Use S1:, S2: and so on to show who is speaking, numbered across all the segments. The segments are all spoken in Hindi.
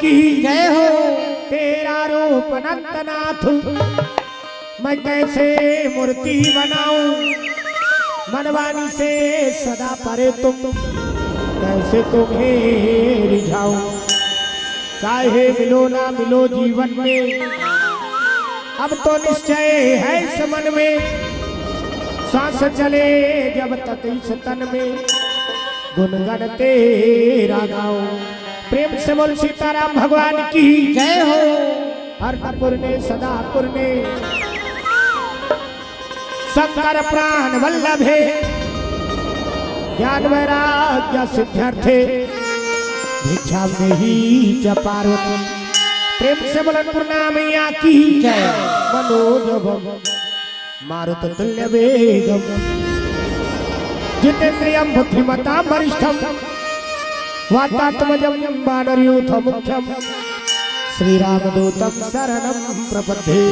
S1: की
S2: जय हो।
S1: तेरा रूप अनंतनाथ मैं कैसे मूर्ति बनाऊं, मनवानी से सदा परे तुम कैसे तुम्हें रिझाऊं। चाहे मिलो ना मिलो जीवन में, अब तो निश्चय है इस मन में, सांस चले जब तक इस तन में गुनगन तेरा गाओ। प्रेम से बोल सीताराम भगवान की
S2: जय हो।
S1: अर्धपुर ने सदापुर ने शंकर प्राण वल्लभे ज्ञान वैराग्य सिद्ध्यर्थे भिक्षा में ही च पार्वती। प्रेम से बोल पूर्णामैया की
S2: जय।
S1: मनोजवम मारुत तुल्य वेगम जितेन्द्रियं बुद्धिमतां वरिष्ठम वातात्मजं वानरयूथ मुख्यम श्रीरामदूतं शरणं प्रपद्ये।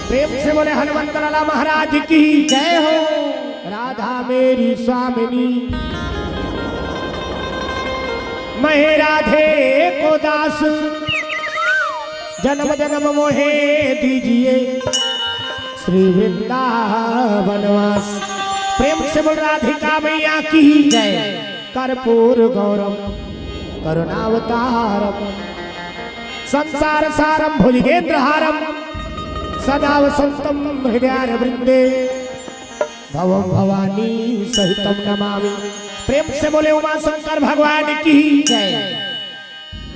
S1: प्रेम से बोले हनुमंत लाला महाराज की
S2: जय हो।
S1: राधा मेरी स्वामिनी मैं राधे को दास, जन्म जन्म मोहे दीजिए श्री वृंदावनवास। प्रेम से बोल राधिका मैया की
S2: जय।
S1: कर्पूर गौरम करुणावतारम संसार सारम भुजगेन्द्रहारम सदा वसंतम हृदय वृंदे भवम भवानी सहितम नमामि। प्रेम से बोले उमा शंकर भगवान की
S2: जय।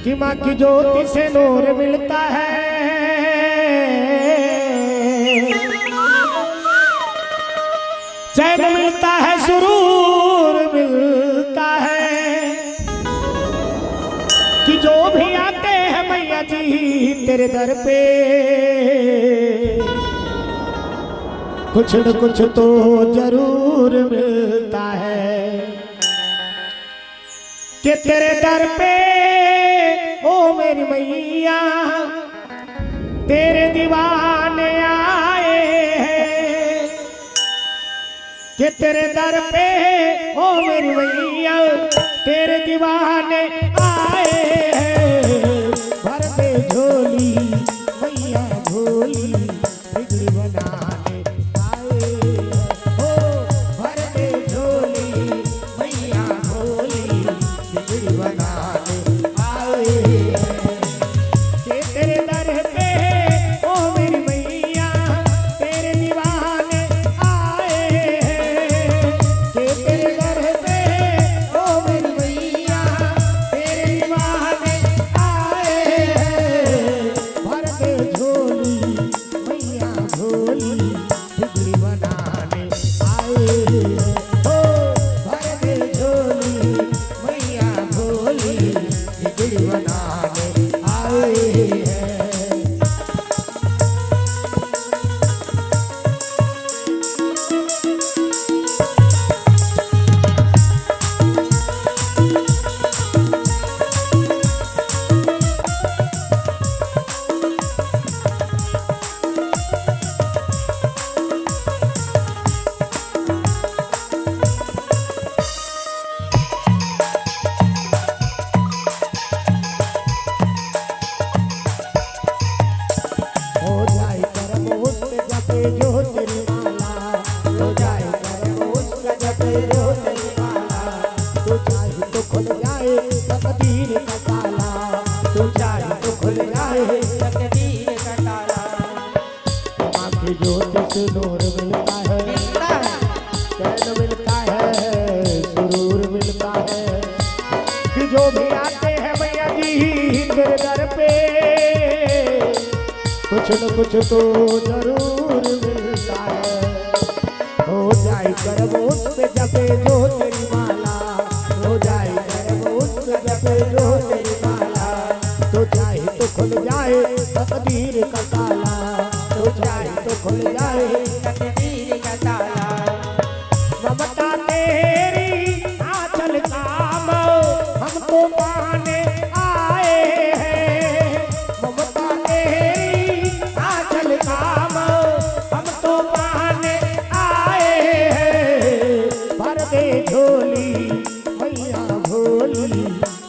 S1: कि माँ की ज्योति से नूर मिलता है, चैन मिलता है, सुरूर मिलता है, कि जो भी आते हैं मैया जी तेरे दर पे कुछ न कुछ तो जरूर मिलता है। कि तेरे दर पे ओ मेरी मैया तेरे दीवाने आए हैं, कि तेरे दर पे ओ मेरी मैया तेरे दीवाने आए हैं। भर दे झोली मैया झोली बिगड़ी बनाने आए हैं। ओ भर दे झोली मैया झोली बिगड़ी बनाने आए हैं। कि तेरे दर पे ओ मेरी मैया तेरे दीवाने आए हैं। कि तेरे दर पे ओ मेरी मैया तेरे दीवाने आए हैं। भर दे झोली मैया झोली बिगड़ी बनाने आए हैं। ओ भर दे झोली मैया झोली बिगड़ी बनाने आए हैं। हो जाए करमोस पे जपे जो तेरी माला, हो जाए करमोस पे जपे जो तेरी माला, तो चाहे तो खुल जाए तकदीर का ताला, तो चाहे तो खुल जाए
S2: तकदीर का ताला।
S1: माँ की ज्योति से नूर मिलता है,
S2: मिलता है।
S1: चैन मिलता है, सुरूर मिलता है, कि जो भी आते हैं मैया जी तेरे दर पे कुछ न कुछ तो जरूर मिलता है। हो जाए करमोस पे जपे जो तेरी माला, हो जाए करमोस पे जपे जो तेरी माला, तो चाहे तो खुल जाए तकदीर का ताला, तो चाहे तो खुल जाए
S2: तकदीर का ताला।
S1: ममता तेरी आंचल काम हमको पाने आए हैं। ममता तेरी आंचल काम हम तो पाने आए हैं। भर दे झोली मैया भोली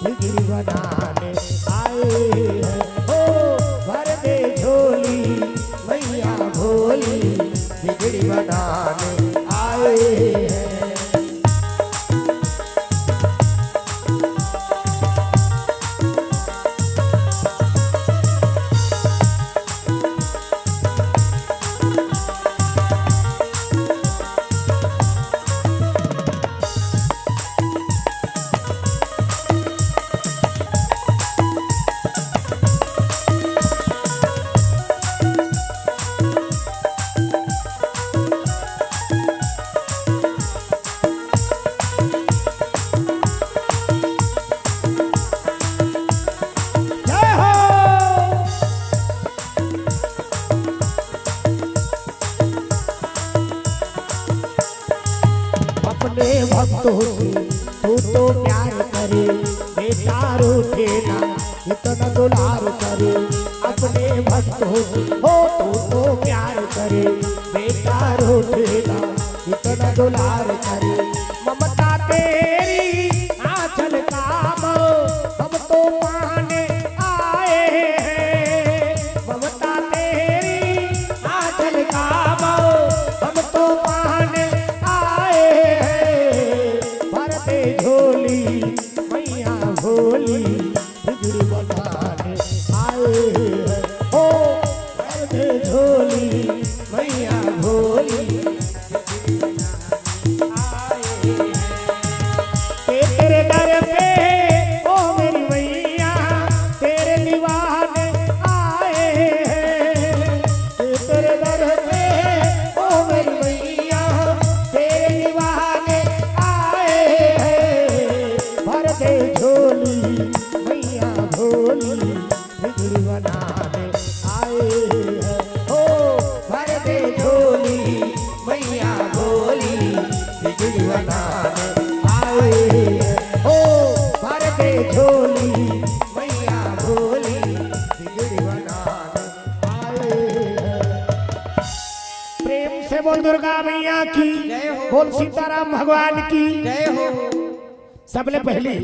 S1: बिगड़ी बनाने आए भक्तों से तू तो प्यार करे, बेटा रूठे ना इतना दुलार करे। अपने भक्तों से हो तू तो प्यार करे, बेटा रूठे ना इतना दुलार करे। ममता तेरी आंचल काम हम तो पाने आए हैं। ममता तेरी आंचल काम हम तो पाने आए हैं। भरते झोली मैया भोली बिगड़ी बनाने आए हैं। ओ भरते झोली मैया भोली तेरे दर पे ओ मेरी मैया तेरे दीवाने आए हैं। तेरे दर पे ओ मेरी मैया तेरे दीवाने आए हैं। भर दे झोली मैया भोली बिगड़ी बनाने आए हैं। ओ भर दे झोली मैया भोली बिगड़ी बनाने आए हैं। ओ भर दे झोली मैया भोली बिगड़ी बनाने आए हैं। प्रेम से बोल दुर्गा मैया की, बोल सीताराम भगवान की
S2: जय हो।
S1: सबले पहली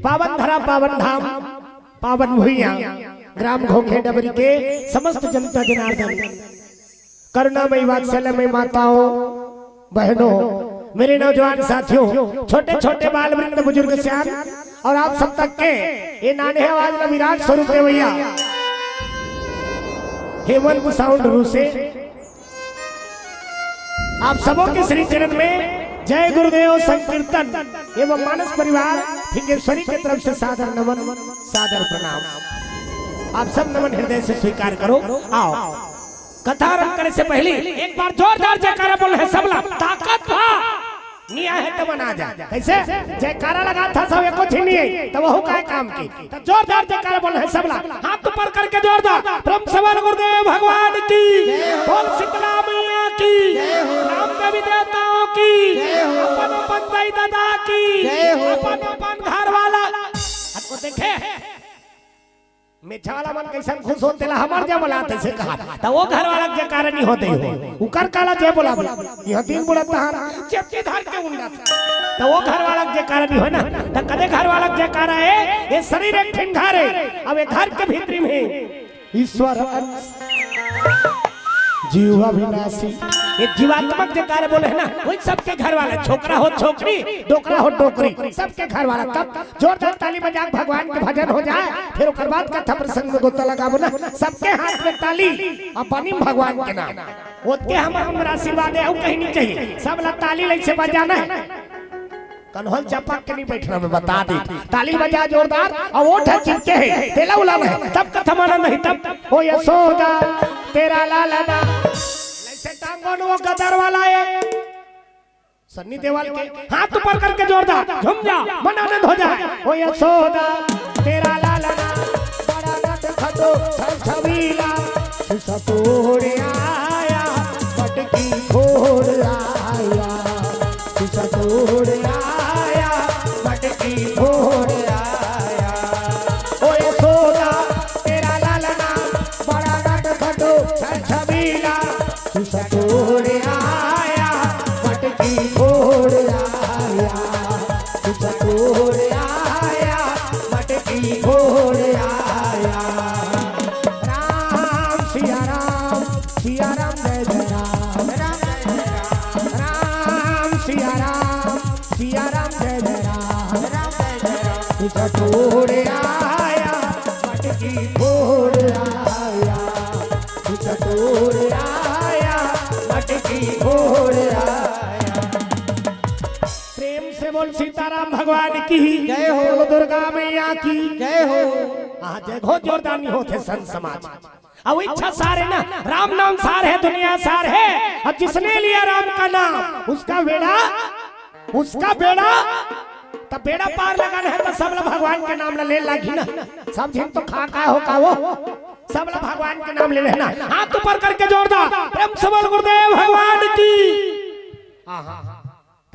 S1: पावन धरा पावन धाम पावन भुइया ग्राम घोखे डबरी के समस्त जनता जनार्दन, करुणामयी वात्सल्यमयी माताओं बहनों, मेरे नौजवान साथियों, छोटे छोटे बाल वृंद बुजुर्ग सियान और आप सब तक के ये नाने आवाज में विराट स्वरूप है भैया। हेमंत साउंड रू से आप सबों के श्री चरण में जय गुरुदेव संकीर्तन एवं मानस परिवार फिंगेश्वरी की तरफ से सादर नमन सादर प्रणाम। आप सब नमन हृदय से स्वीकार करो। आओ कथा आरंभ करने से पहले एक बार जोरदार जयकारा बोल है सब लोग। ताकत था निया है तो बना जा। कैसे जयकारा लगा था सब एको छीनिए तो वह काय काम की। तो जोरदार जयकारा बोल है सब लोग। हाथ ऊपर करके जोरदार ब्रह्म सवाल गुरुदेव भगवान की, बोल शीतला मैया की, राम देवी देवताओं की, अपन अपन दाई दादा की, अपन अपन घर वाला को देखे मेछाला मन कैसन खुश होते ला हमार जब बोलाते से कहा तो वो घर वाला के कारण नहीं होते हो उकर काला जे बोला यह दिन बोलता है चेपची धार के उंडा तो वो घर वाला के कारण नहीं हो ना। तो कदे घर वाला के कारण है ये शरीर एक ठिंगार है। अब ये घर के भीतरी में ईश्वर जीव अविनाशी ये जीवात्मक के कार्य बोले है ना, वही सबके घर वाला, छोकरा हो छोकरी, डोकरा हो डोकरी, सबके घर वाला। तब जोरदार ताली बजा भगवान के भजन हो जाए, फिर उसके बाद कथा प्रसंग में गोता लगाबो ना। सबके हाथ में ताली अपनी भगवान के नाम ओतके हमारा आशीर्वाद है। कहीं नहीं चाहिए सब ला ताली ले से बजाना है। कन्हल चपक के नहीं बैठना मैं बता दी। ताली बजा जोरदार और वो चिपके है तेला उलाना है तब कथा माना नहीं। तब ओ यशोदा तेरा लालना ऐसे टांगों वो गदर वाला है सन्नी देवाल के हाथ ऊपर करके जोरदार झूम जा मन आनंद हो जाए। ओ यशोदा तेरा लालना बड़ा नट खटो छबीला सतोड़ आया मटकी फोड़ आया सतोड़ आया मटकी फोड़ आया। ओ यशोदा तेरा लालना बड़ा नट खटो छबीला सतोड़ आया मटकी फोड़ आया सतोड़ आया मटकी फोड़ आया। राम सिया राम जय जय राम राम सिया राम जय जय राम सतोड़ आया मटकी फोड़ आया सतोड़ आया मटकी फोड़ आया। प्रेम से बोल सीताराम भगवान की जय हो, बोल दुर्गा मैया की जय हो। आज हो जोरदार नहीं होते संत समाज। अब इच्छा सार है ना, राम नाम सार है, दुनिया सार है। और जिसने लिया राम का नाम उसका बेड़ा तब बेड़ा पार लगाना है तो सब लोग भगवान के नाम ले लागी ना। सब जिन तो खा हो का वो सब लोग भगवान के नाम ले लेना। हाथ ऊपर करके जोरदार प्रेम से बोल गुरुदेव भगवान की।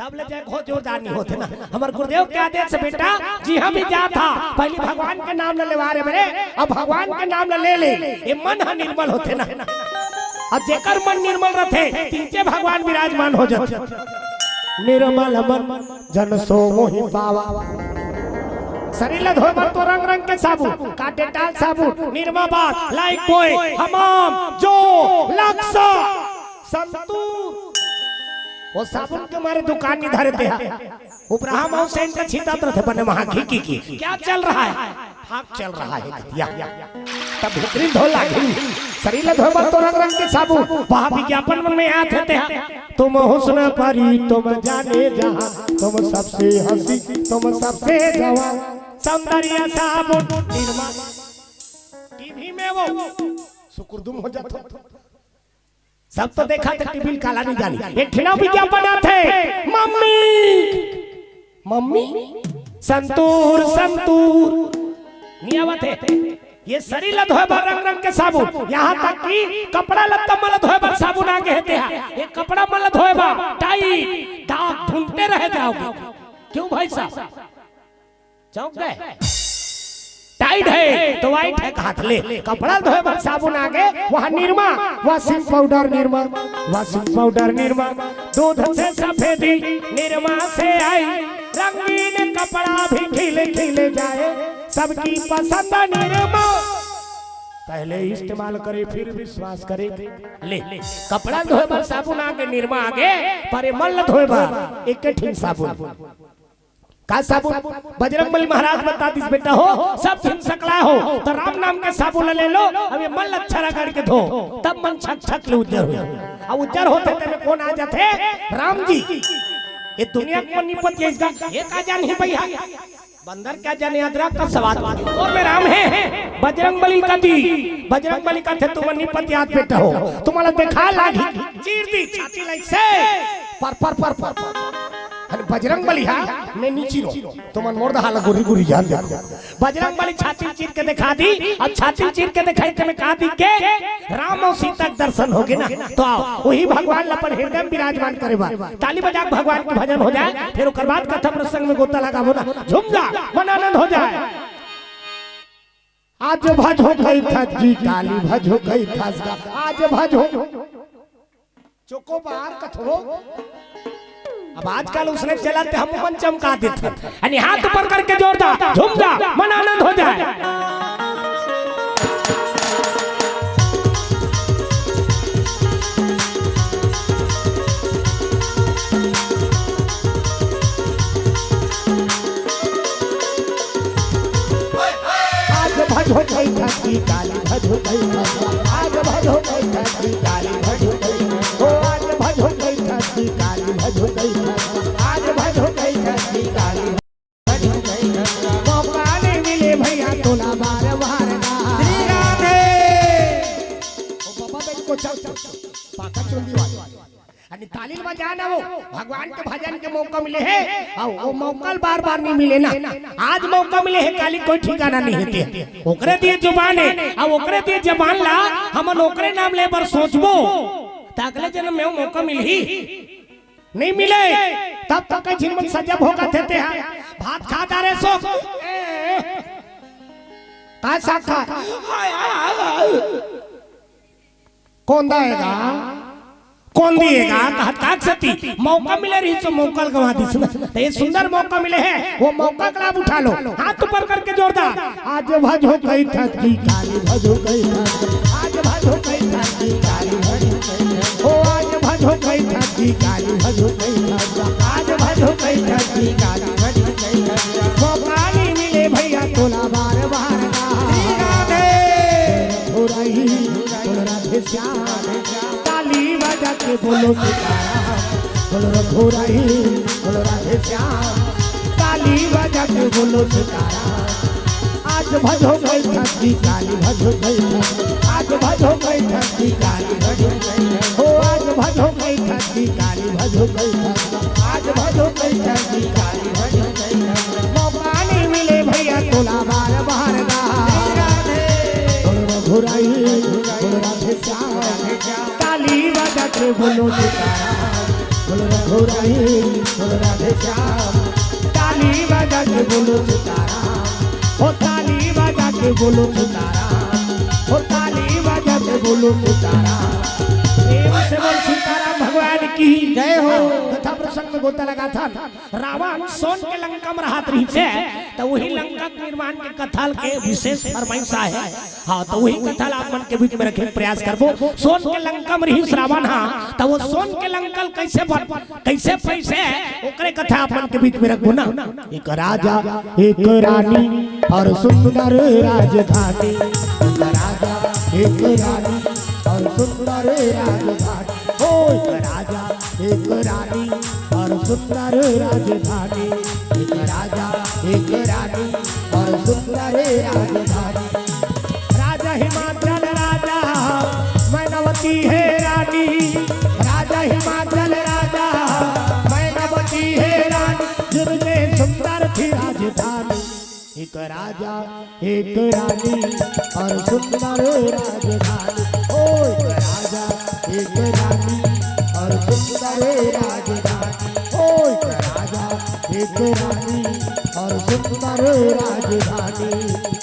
S1: तब ले जाए बहुत जोरदार नहीं होते ना। हमारे गुरुदेव के आदेश से बेटा जी हम भी जा था पहले भगवान के नाम न लेवा रे मेरे, अब भगवान के नाम न ले ले ये मन है निर्मल होते ना। और जेकर मन निर्मल रहते तीजे भगवान विराजमान हो जाते। निर्मल मन जन सो मोहि पावा, शरीर धोए बर तो रंग रंग के साबुन, काटे टाल साबुन, निरमा बात, लाइक बॉय, हमाम, जो, लक्सा, संतूर, वो साबुन के मारे दुकान नहीं धरते हैं। उब्राहम हुसैन का छीता तो थे बने वहाँ की क्या चल रहा है? हाथ चल रहा है या तब भितरी धोला शरीर धोए बर तो रंग रंग के साबुन, वहाँ विज्ञापन में आते हैं तुम हुस्न परी तुम जाने जहाँ, तुम सबसे हंसी तुम सबसे जवान, सौंदर्य साबुन निरमा। टीवी में वो सुकुरदुम हो जाता, सब तो देखा था टीवी काला नहीं जानी। एक खिलाफ विज्ञापन आते मम्मी मम्मी संतूर संतूर नियावत है। ये शरीर धोए बर रंग रंग के साबुन, यहाँ तक कि कपड़ा लत्ता मल धोए बर साबुन आगे हेते हैं। ये कपड़ा मल धोए बर टाई दाग ढूंढते रह जाओगे। क्यों भाई साहब चौंक गए? टाइट है तो वाइट है हाथ ले, कपड़ा धोए बर साबुन आगे वहाँ Nirma, washing powder Nirma, washing powder Nirma, दूध से सफेदी निरमा से आई, रंगीन कपड़ा भी खिले खिले जाए, सबकी पसंद निरमा। पहले इस्तेमाल करे फिर विश्वास करे। ले कपड़ा धोए बर साबुन आगे निरमा आगे, पर मल धोए बर एक ठीक साबुन का साबुन। बजरंगबली महाराज बता दिस बेटा हो सब दिन सकला हो तो राम नाम के साबुन ले लो, अब ये मन अच्छा रगड़ के धो तब मन छक छक ले उज्जर हो। अब उज्जर होते तेरे कौन आ जाते? राम जी। ये दुनिया को निपत इसका ये का जान है भैया, बंदर क्या जाने अदरक का सवाल और में राम है। बजरंगबली का दी बजरंगबली का थे तुम निपत याद बेटा हो, तुम्हारा देखा लागी चीर दी छाती लाइक से पर पर पर पर अरे बजरंगबली हा मैं नीची रो तुम मोर दहाल गुरी गुरी जान दे। बजरंगबली छाती चीर के दिखा दी, अब छाती चीर के दिखाई के मैं कहा दी के राम और सीता के दर्शन हो गए ना, तो आओ वही भगवान अपन हृदय विराजमान करे बा ताली बजा भगवान के भजन हो जाए, फिर ओकर बाद कथा प्रसंग में गोता लगाबो ना, झूम जा मन आनंद हो जाए। आज भजो गई था जी काली भजो गई था, आज भजो चोको बाहर कथरो। अब आजकल उसने चलाते हम मन चमका देते हैं, हाथ ऊपर करके जोरदार झूम जा मन आनंद हो जाए। आज भजो गई था जी काली भजो गई था, आज भजो गई था जी काली भजो गई था, आज भजो गई था जी काली भजो गई था, आज भजो गई था जी काली भजो गई था। मौका नहीं मिले भैया तोला बार बार श्री राधे ओ बाबा बेट को चल चल पाका चुंदी वाली अनि ताली बजाना वो भगवान के भजन के मौका मिले है, और वो मौका बार बार नहीं मिले ना। आज मौका मिले है काली कोई ठिकाना नहीं है, ओकरे दिए जुबान है, अब ओकरे दिए जबान ला हमन ओकरे नाम ले पर सोचबो अगले जन्म में मौका मिल ही नहीं मिले तब तक जीवन सजब होगा देते हैं। भात खा दारे सो का साखा कौन देगा कौन दिएगा कहत सती मौका मिले रही तो मौका गवा दी सुना, तो ये सुंदर मौका मिले है वो मौका का लाभ उठा लो, हाथ ऊपर करके जोरदार। आज भजो गई था जी काली भजो गई था, आज भजो गई था जी काली भजो गई था, ओ आज भजो गई था जी काली भजो गई था, आज भजो गई था जी काली भजो गई था। मौका नहीं मिले भैया तोला बार बार हो रही राधे श्याम ताली बजा के बोलो सीताराम, बोलो रघुराई बोलो राधे श्याम ताली बजा के बोलो सीताराम। आज भजो गई था जी काली भजो गई था, आज भजो गई था जी काली भजो गई था, हो आज भजो गई था जी काली भजो गई था, आज भजो गई था जी काली भजो गई था। मौका नहीं मिले भैया तोला बार बार रघुराई बोलो राधे श्याम ताली बजा के बोलो सीताराम, बोलो रघुराई बोलो राधे श्याम ताली बजा के बोलो सीताराम हो ताली बजा के बोलो सीताराम हो ताली बजा के बोलो सीताराम प्रेम से बोल सीताराम भगवान की
S2: जय हो।
S1: कथा प्रसंग में गोता लगा था रावण सोन के लंका में रहत रही से तो वही लंका के निर्माण के कथा के विशेष फरमाइश है। हाँ तो वही कथा आप मन के बीच में रखे प्रयास करबो। सोन के लंका में रही रावण हाँ तो वो सोन के लंकल कैसे कैसे पैसे ओकरे कथा आप मन के बीच में रखबो ना। एक राजा एक रानी और सुंदर राजधानी एक राजा एक रानी और सुंदर राजधानी हो एक राजा एक रानी और सुंदर राजधानी एक राजा एक रानी और सुंदर राजधानी राजा हिमाचल राजा मैनावती है रानी राजा हिमाचल राजा मैनावती है रानी जिनके सुंदर थी राजधानी एक राजा एक रानी और सुंदर राजधानी ओ एक राजा एक रानी और सुंदर राजधानी ओ एक राजा एक रानी और सुंदर राजधानी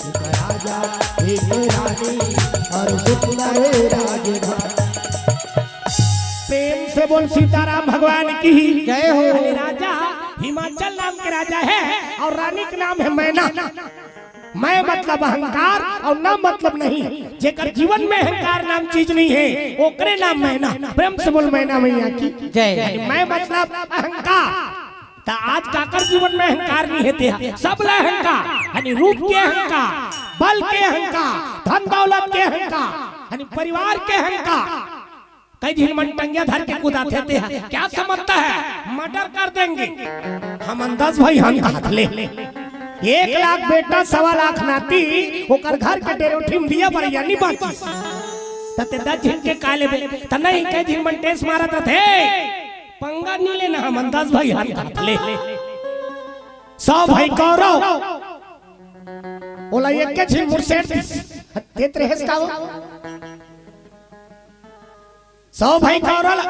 S1: एक राजा एक रानी और सुंदर राजधानी प्रेम से बोल सीताराम भगवान की
S2: जय हो।
S1: राजा हिमाचल नाम के राजा है और रानी का नाम है मैना। मैं मतलब अहंकार और ना मतलब नहीं जेकर जीवन में अहंकार नाम चीज नहीं है ओकरे नाम मैना। प्रेम से बोल मैना मैया की
S2: जय।
S1: मैं मतलब अहंकार ता आज काकर जीवन में अहंकार नहीं है सब ला अहंकार यानी रूप के अहंकार बल के अहंकार धन दौलत के अहंकार यानी परिवार के अहंकार कई दिन मन टंगिया धर के कुदाते थे क्या समझता है मर्डर कर देंगे हम अंदाज भाई हम हाथ ले 1 लाख बेटा 1.25 लाख नाती ओकर घर के डेरोठी में दिया पर यानी बाकी तते 10 दिन के काले बे त नहीं कई दिन मन टेस मारत थे पंगा नहीं लेना हम अंदाज भाई हाथ ले 100 भाई कौरव बोला एक के झिल मुरसेट देत रहे का 100 भाई कौरव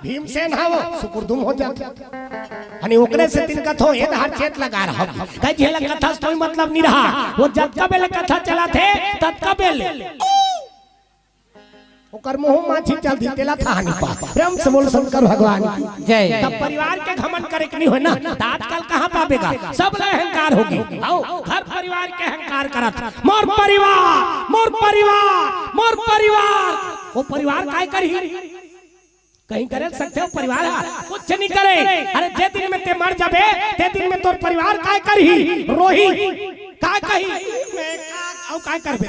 S1: भीमसेन हाव सुकुरदुम हो जाते अनि ओकरे से तीन कथो ये हर चेत लगा रहा कई झेला कथा कोई मतलब नहीं रहा वो जब का बेले कथा चला थे तब का बेले ओकर मुंह माछी चल दी तेला था नहीं पा प्रेम से बोल शंकर भगवान की
S2: जय।
S1: तब परिवार के घमंड करे कि नहीं हो ना आजकल कहां पावेगा सब ला अहंकार होगी आओ घर परिवार के अहंकार करत मोर परिवार मोर परिवार मोर परिवार वो परिवार काय करी कहीं करे सकते हो परिवार कुछ नहीं करे अरे जे दिन में ते मर जाबे ते दिन में तोर परिवार काय करही रोही काय कही मैं का काय करबे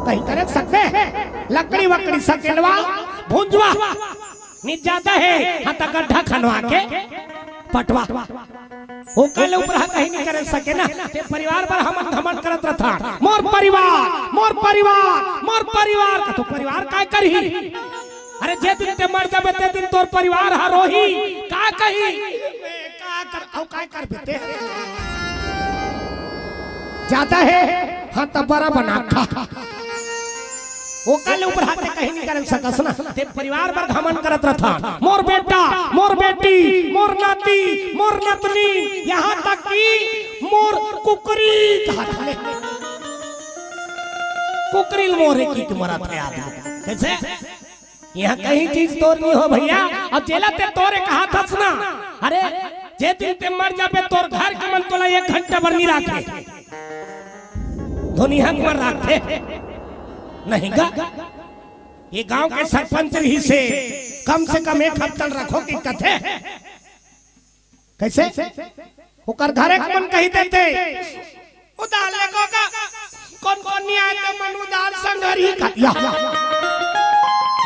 S1: कहीं करे सकते लकड़ी वकड़ी सकेलवा भुंजवा निज जाता है हाथ गड्ढा खनवा के पटवा वो कल ऊपर कहीं नहीं कर सके ना ते परिवार पर हम घमंड करत रहता मोर परिवार मोर परिवार मोर परिवार का तो परिवार काय करही अरे जे दिन ते मर जाबे ते दिन तोर परिवार हा रोही का कही का कर औ काय कर बेटे जाता है हाथ बड़ा बना खा वो कल ऊपर हाथ कहीं नहीं कर सकस ना ते परिवार पर घमंड करत रहता मोर बेटा मोर बेटी मोर नाती मोर नतनी यहाँ तक कि मोर कुकरी कुकरी मोरे की मरत है आदमी कैसे यहाँ कहीं चीज तोर नहीं हो भैया अब जेला ते तोरे कहा थस ना अरे जे दिन ते मर जाबे तोर घर के मन तोला 1 घंटा भर नहीं रखे धोनी हक पर रखे नहीं गा ये गांव के सरपंच ही से कम 1 हफ्ता रखो की कथे कैसे ओकर घरे के मन कही देते उदार लेगो का कौन नहीं आए मन उदार संगरी का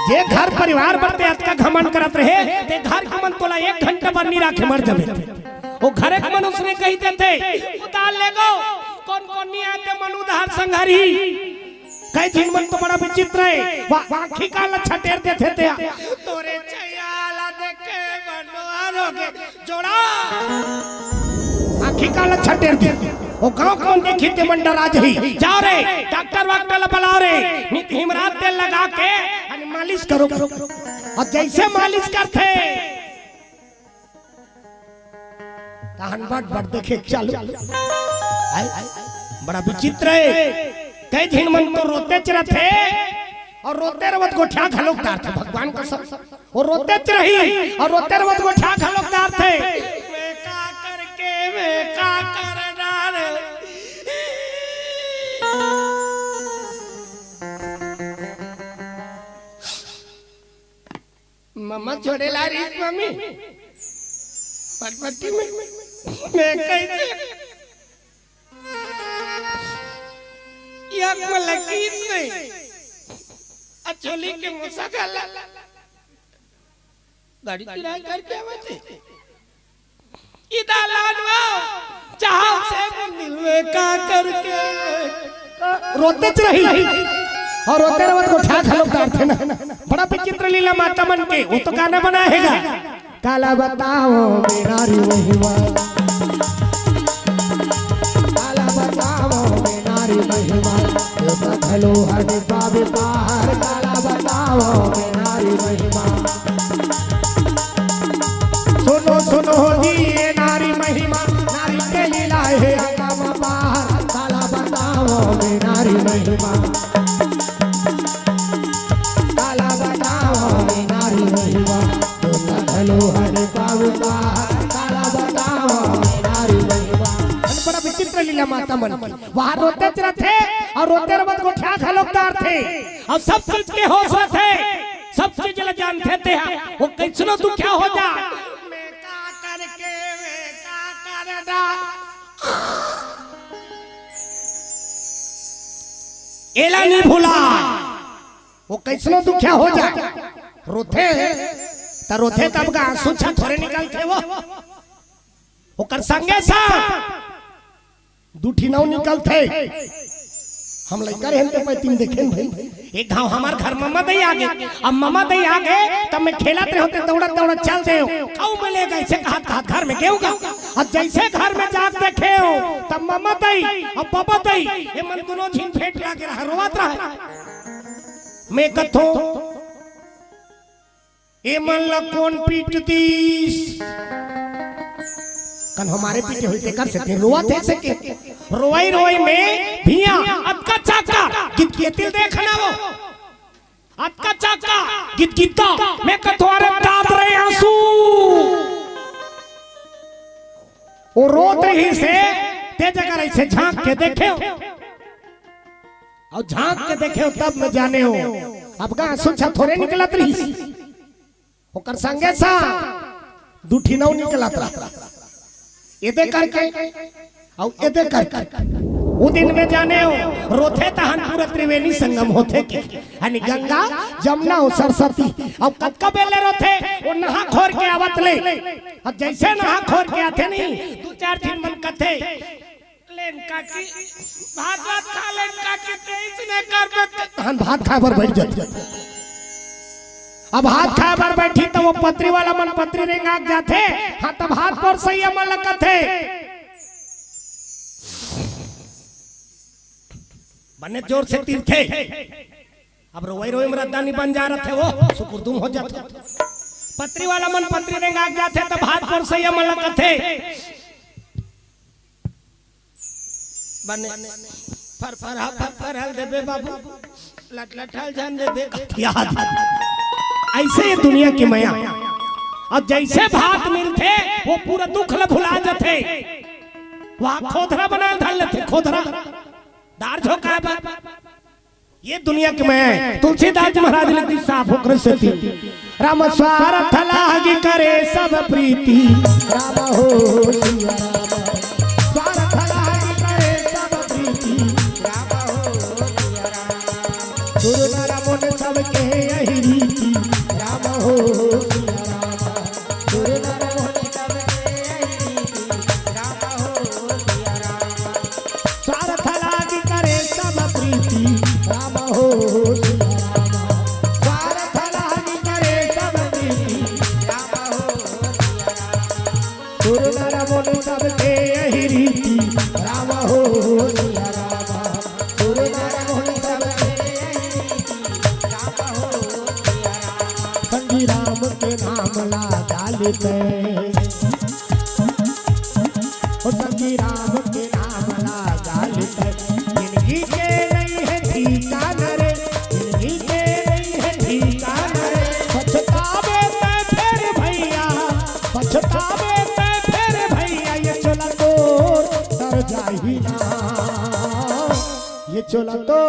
S1: जे घर परिवार पर ते का घमंड करत रहे ते घर के मन तोला 1 घंटा पर नहीं रखे मर जाबे वो घरे के मन उसने कही देते उदार लेगो कौन नहीं आए मन उदार संगरी कई दिन मन तो बड़ा विचित्र है आँखी का लच्छा टेर देते थे तोरे चयाला देखे बनवारो के जोड़ा आँखी का लच्छा टेर दे वो गांव कौन के खिते मंडर आज ही जाओ रे डॉक्टर वाक्टर बुलाओ रे हिमरात तेल लगा के मालिश करो और जैसे मालिश करते तहन बड़ देखे चालू बड़ा विचित्र है। कई दिन मन तो रोते रहते और रोते रवत गोठा घलोकदार थे भगवान का सब और रोते रही और रोते रवत गोठा घलोकदार थे। मैं का करके मैं का करदार मम्मा छोड़े ला रही मम्मी पटपटी में मैं कैसे यार में लकीर नहीं अचोली के मुसा गला गाड़ी किराए करके आवे इधर लाडवा चाह से दिल में का करके रोते रही और रोते रवत को ठाक हलोकदार थे ना। बड़ा विचित्र लीला माता मन के वो तो गाना बनाएगा काला बताओ मेरा महिमा काला बताओ मेरा महिमा भलो हर पावे पार काला बताओ मेरा महिमा सुनो सुनो जी ये नारी महिमा नारी के लीला है काम पार काला बताओ मेरा महिमा काला बताओ मेरा महिमा भलो हर पावे पार काला बताओ मेरा महिमा। बड़ा विचित्र लीला माता मन वहां रोते थे और रोते रवत को ठा हलोकदार थे और सब चीज के होश थे सब चीज जानते थे वो कैसनो तू क्या हो जा मैं का करके मैं का करदा एला नहीं भूला वो कैसनो तू क्या हो जा रोथे तब का आंसू छा थोड़े निकलते वो कर संगे सा दूठी नाव निकलते हम लड़का रहन पे पैतीन देखें भाई एक गांव हमार घर मम्मा दई आगे अब मम्मा दई आगे तब मैं खेलत रहे होते दौड़त चल दे खाऊ मिलेगा ऐसे कहा घर में गेहूं का अब जैसे घर में जाग देखे हो तब मम्मा दई अब पापा दई ये मन दोनों झीन फेंट लागे रहा रोवत रहा मैं कथो ए मन ला कौन पीट दीस कन हमारे पीछे होते कर सकते रोआ थे सके रोई में भिया अटका चाका गित के तिल देखना वो अटका चाका गित गिता मैं कथवारे दाद रहे आंसू वो रोत रही से ते जगह ऐसे झांक के देखे और झांक के देखे तब मैं जाने हो अब का आंसू छा थोड़े निकलत रही ओकर संगे सा दूठी नाव निकलत रहा एदे करके और एदे करके वो दिन में जाने हो रोथे तहन पूरा त्रिवेणी संगम होते के यानी गंगा जमुना और सरस्वती अब कब कब बेले रोथे वो नहा खोर के आवत ले अब जैसे नहा खोर के आते नहीं दो चार दिन मन कथे लेन काकी भात खा लेन काकी इसने कर तहन भात खा बर बैठ जाते अब हाथ खाए बार बैठी तो वो पत्री वाला मन पत्री रेंगा जाते हाँ तब हाथ पर सही अमल लगते बने जोर से तीर थे अब रोई में रद्दानी बन जा रहे थे वो सुपुर्दुम हो जाते पत्री वाला मन पत्री रेंगा जाते तब हाथ पर सही अमल लगते बने फर हल दे बाबू लट हल जान दे याद ऐसे ये दुनिया की माया और जैसे भात मिलते वो पूरा दुख ल भुला जाते वहां खोदरा बना धर लेते खोदरा दार झोंका ये दुनिया की माया है। तुलसीदास महाराज लिखती साफ होकर से राम स्वार्थ लागी करे सब प्रीति राम हो सिया राम स्वार्थ लागी करे सब प्रीति राम हो सिया राम गुरु नर मुनि सबके यही रीति राम हो सिया राम गुरु नर मुनि सबके यही रीति राम हो सिया राम स्वार्थ लागी करे सब प्रीति राम हो सिया राम स्वार्थ लागी करे सब प्रीति राम हो सिया राम गुरु नर मुनि सबके यही रीति राम हो सिया राम गुरु नर मुनि सबके यही रीति राम हो सिया के नाम लगा लेते हो संगी राम के नाम लगा लेते जिंदगी के नहीं है ठिकाना रे जिंदगी के नहीं है ठिकाना रे पछतावे मैं फिर भैया पछतावे मैं फिर भैया ये चला तो तर जाही ना ये चला तो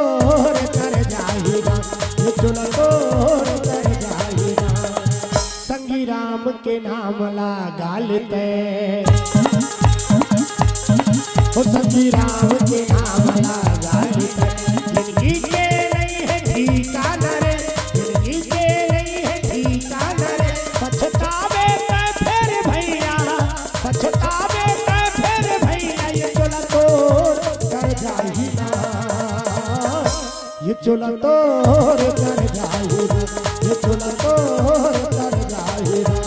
S1: तर जाही ना ये चला तो तर जाही ना संगी राम के नाम लगा लेते हो संगी राम के नाम लगा लेते जिंदगी के नहीं है ठिकाना रे जिंदगी के नहीं है ठिकाना रे पछतावे मैं फिर भैया पछतावे मैं फिर भैया ये चला तो कर जाही ना ये चला तो कर जाही ना ये चला तो कर जाही ना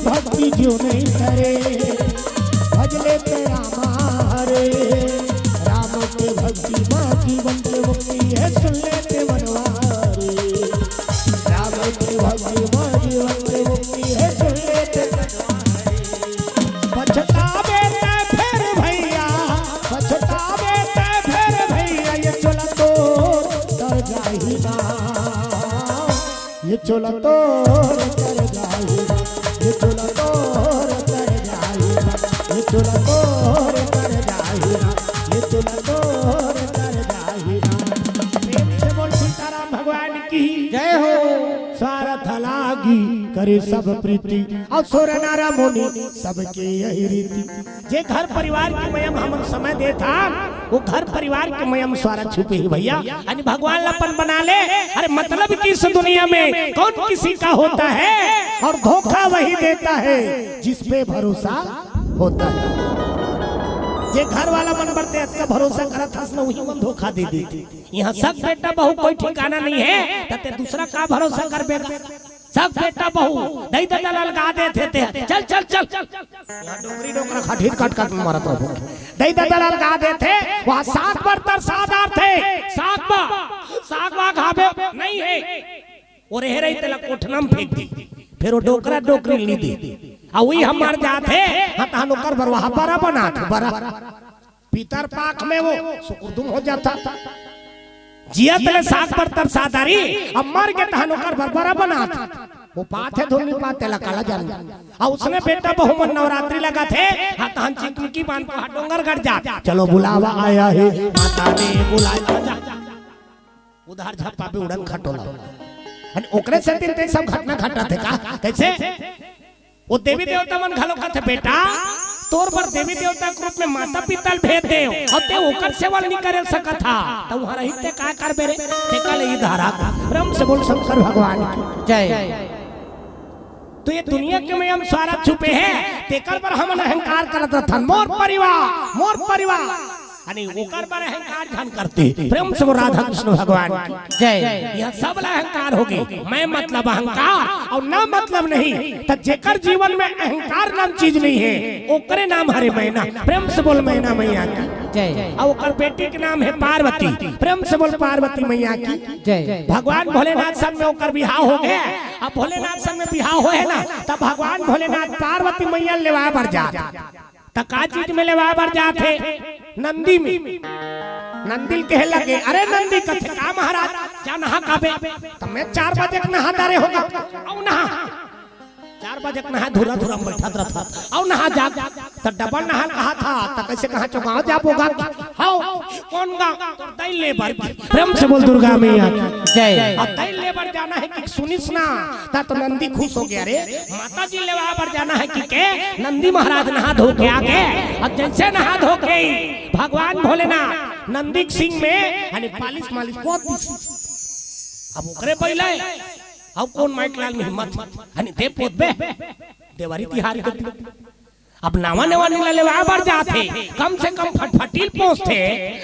S1: भक्ति जो नहीं करे भजले तेरा मारे राम के भक्ति माँ जीवन के मुक्ति है सुन लेते बनवारे राम के भक्ति माँ जीवन के मुक्ति है सुन लेते बनवारे पछतावे ते फिर भैया पछतावे ते फिर भैया ये चला तो कर जाही ना ये चला तो कर जाही ना ये चला तोर कर जाही ना ये चला तोर कर जाही ना ये चला तोर कर जाही ना प्रेम से बोल सीताराम भगवान की
S2: जय हो।
S1: स्वार्थ लागी करे सब प्रीति और सोर नारा मुनि सबके यही रीति जे घर परिवार के मयम हम समय देता वो घर परिवार के मयम स्वार्थ छुपे ही भैया यानी भगवान लपन बना ले। अरे मतलब कि इस दुनिया में कौन किसी का होता है और धोखा वही देता है जिस पे भरोसा होता है। ये घर वाला मन बढ़ते का भरोसा करत हस न वही मन धोखा दे देती। यहाँ सब बेटा बहू कोई ठिकाना नहीं है तते दूसरा का भरोसा कर बेगा। सब बेटा बहू दई दलाल गा देते थे चल चल चल यहाँ डोगरी डोकरा खटीर काट काट मारत रहो दई दलाल गा देते वहाँ साग बर्तर सादार थे साग वा खाबे नहीं है और रह रही तला कोठनम फेंक दी फिर वो डोकरा डोकरी ली दी आ वही हम मर जाते हता नौकर बरवा बरा बना बरा पीतर पाक में वो सुकुर्दुम हो जाता जिया तले साग पर तर सादारी अब मर के तहनो कर बरबरा बना वो पाथे धोनी पाते लकाला जान आ उसने बेटा बहु मन नवरात्रि लगा थे हतान चिकनी बांध को डोंगर गड़ जा चलो बुलावा आया है माता ने बुलाया जा उधार झप्पा पे उड़न खटोला अन ओकरे से दिन ते सब घटना घटा थे का कैसे वो देवी देवता मन घलो का थे बेटा तोर पर देवी देवता के रूप में माता पिता भेद दे और ते ओकर सेवा नहीं करे सका था तो हरा ही ते का कर बेरे ते कल ई धारा ब्रह्म से बोल शंकर भगवान की जय। तो ये दुनिया के में हम सारा छुपे हैं तेकर पर हम अहंकार करत रहन मोर परिवार अनि ओकर पर अहंकार धन करते प्रेम से राधा कृष्ण भगवान की जय। यह सब अहंकार हो गए मैं मतलब अहंकार और ना मतलब नहीं तो जेकर जीवन में अहंकार नाम चीज नहीं है ओकरे नाम हरे मैना प्रेम से बोल मैना मैया की जय। और ओकर बेटी के नाम है पार्वती प्रेम से बोल पार्वती मैया की जय। भगवान भोलेनाथ सन में ओकर बिहाव हो गया अब भोलेनाथ सन में बिहाव हो है ना तब भगवान भोलेनाथ पार्वती मैया लेवा बर जा का चीज में लेवा बर जाते नंदी में नंदिल कहे लगे अरे नंदी कथे का महाराज क्या नहा काबे तो मैं 4 बजे नहा दारे होगा औ नहा 4 बजे नहा धुरा धुरा बैठा था औ नहा जा तो डबल नहा कहा था तो कैसे कहा चौगांव जाबोगा हां कौन गा तो दैल लेबर प्रेम से बोल दुर्गा मैया जय। अब दैल लेबर जाना है कि सुनिस ना तो नंदी खुश हो गया रे माता जी लेवा पर जाना है कि के नंदी महाराज नहा धो के आ गए और जैसे नहा धो के भगवान भोलेनाथ नंदी सिंह में यानी पालिश मालिश बहुत अब ओकरे पहले
S3: अब कौन माइकलाल में हिम्मत अनि ते पोत बे देवारी तिहार के अब नावा नेवा निकला ले वहां बढ़ जाते कम से कम फटफटील पहुंचते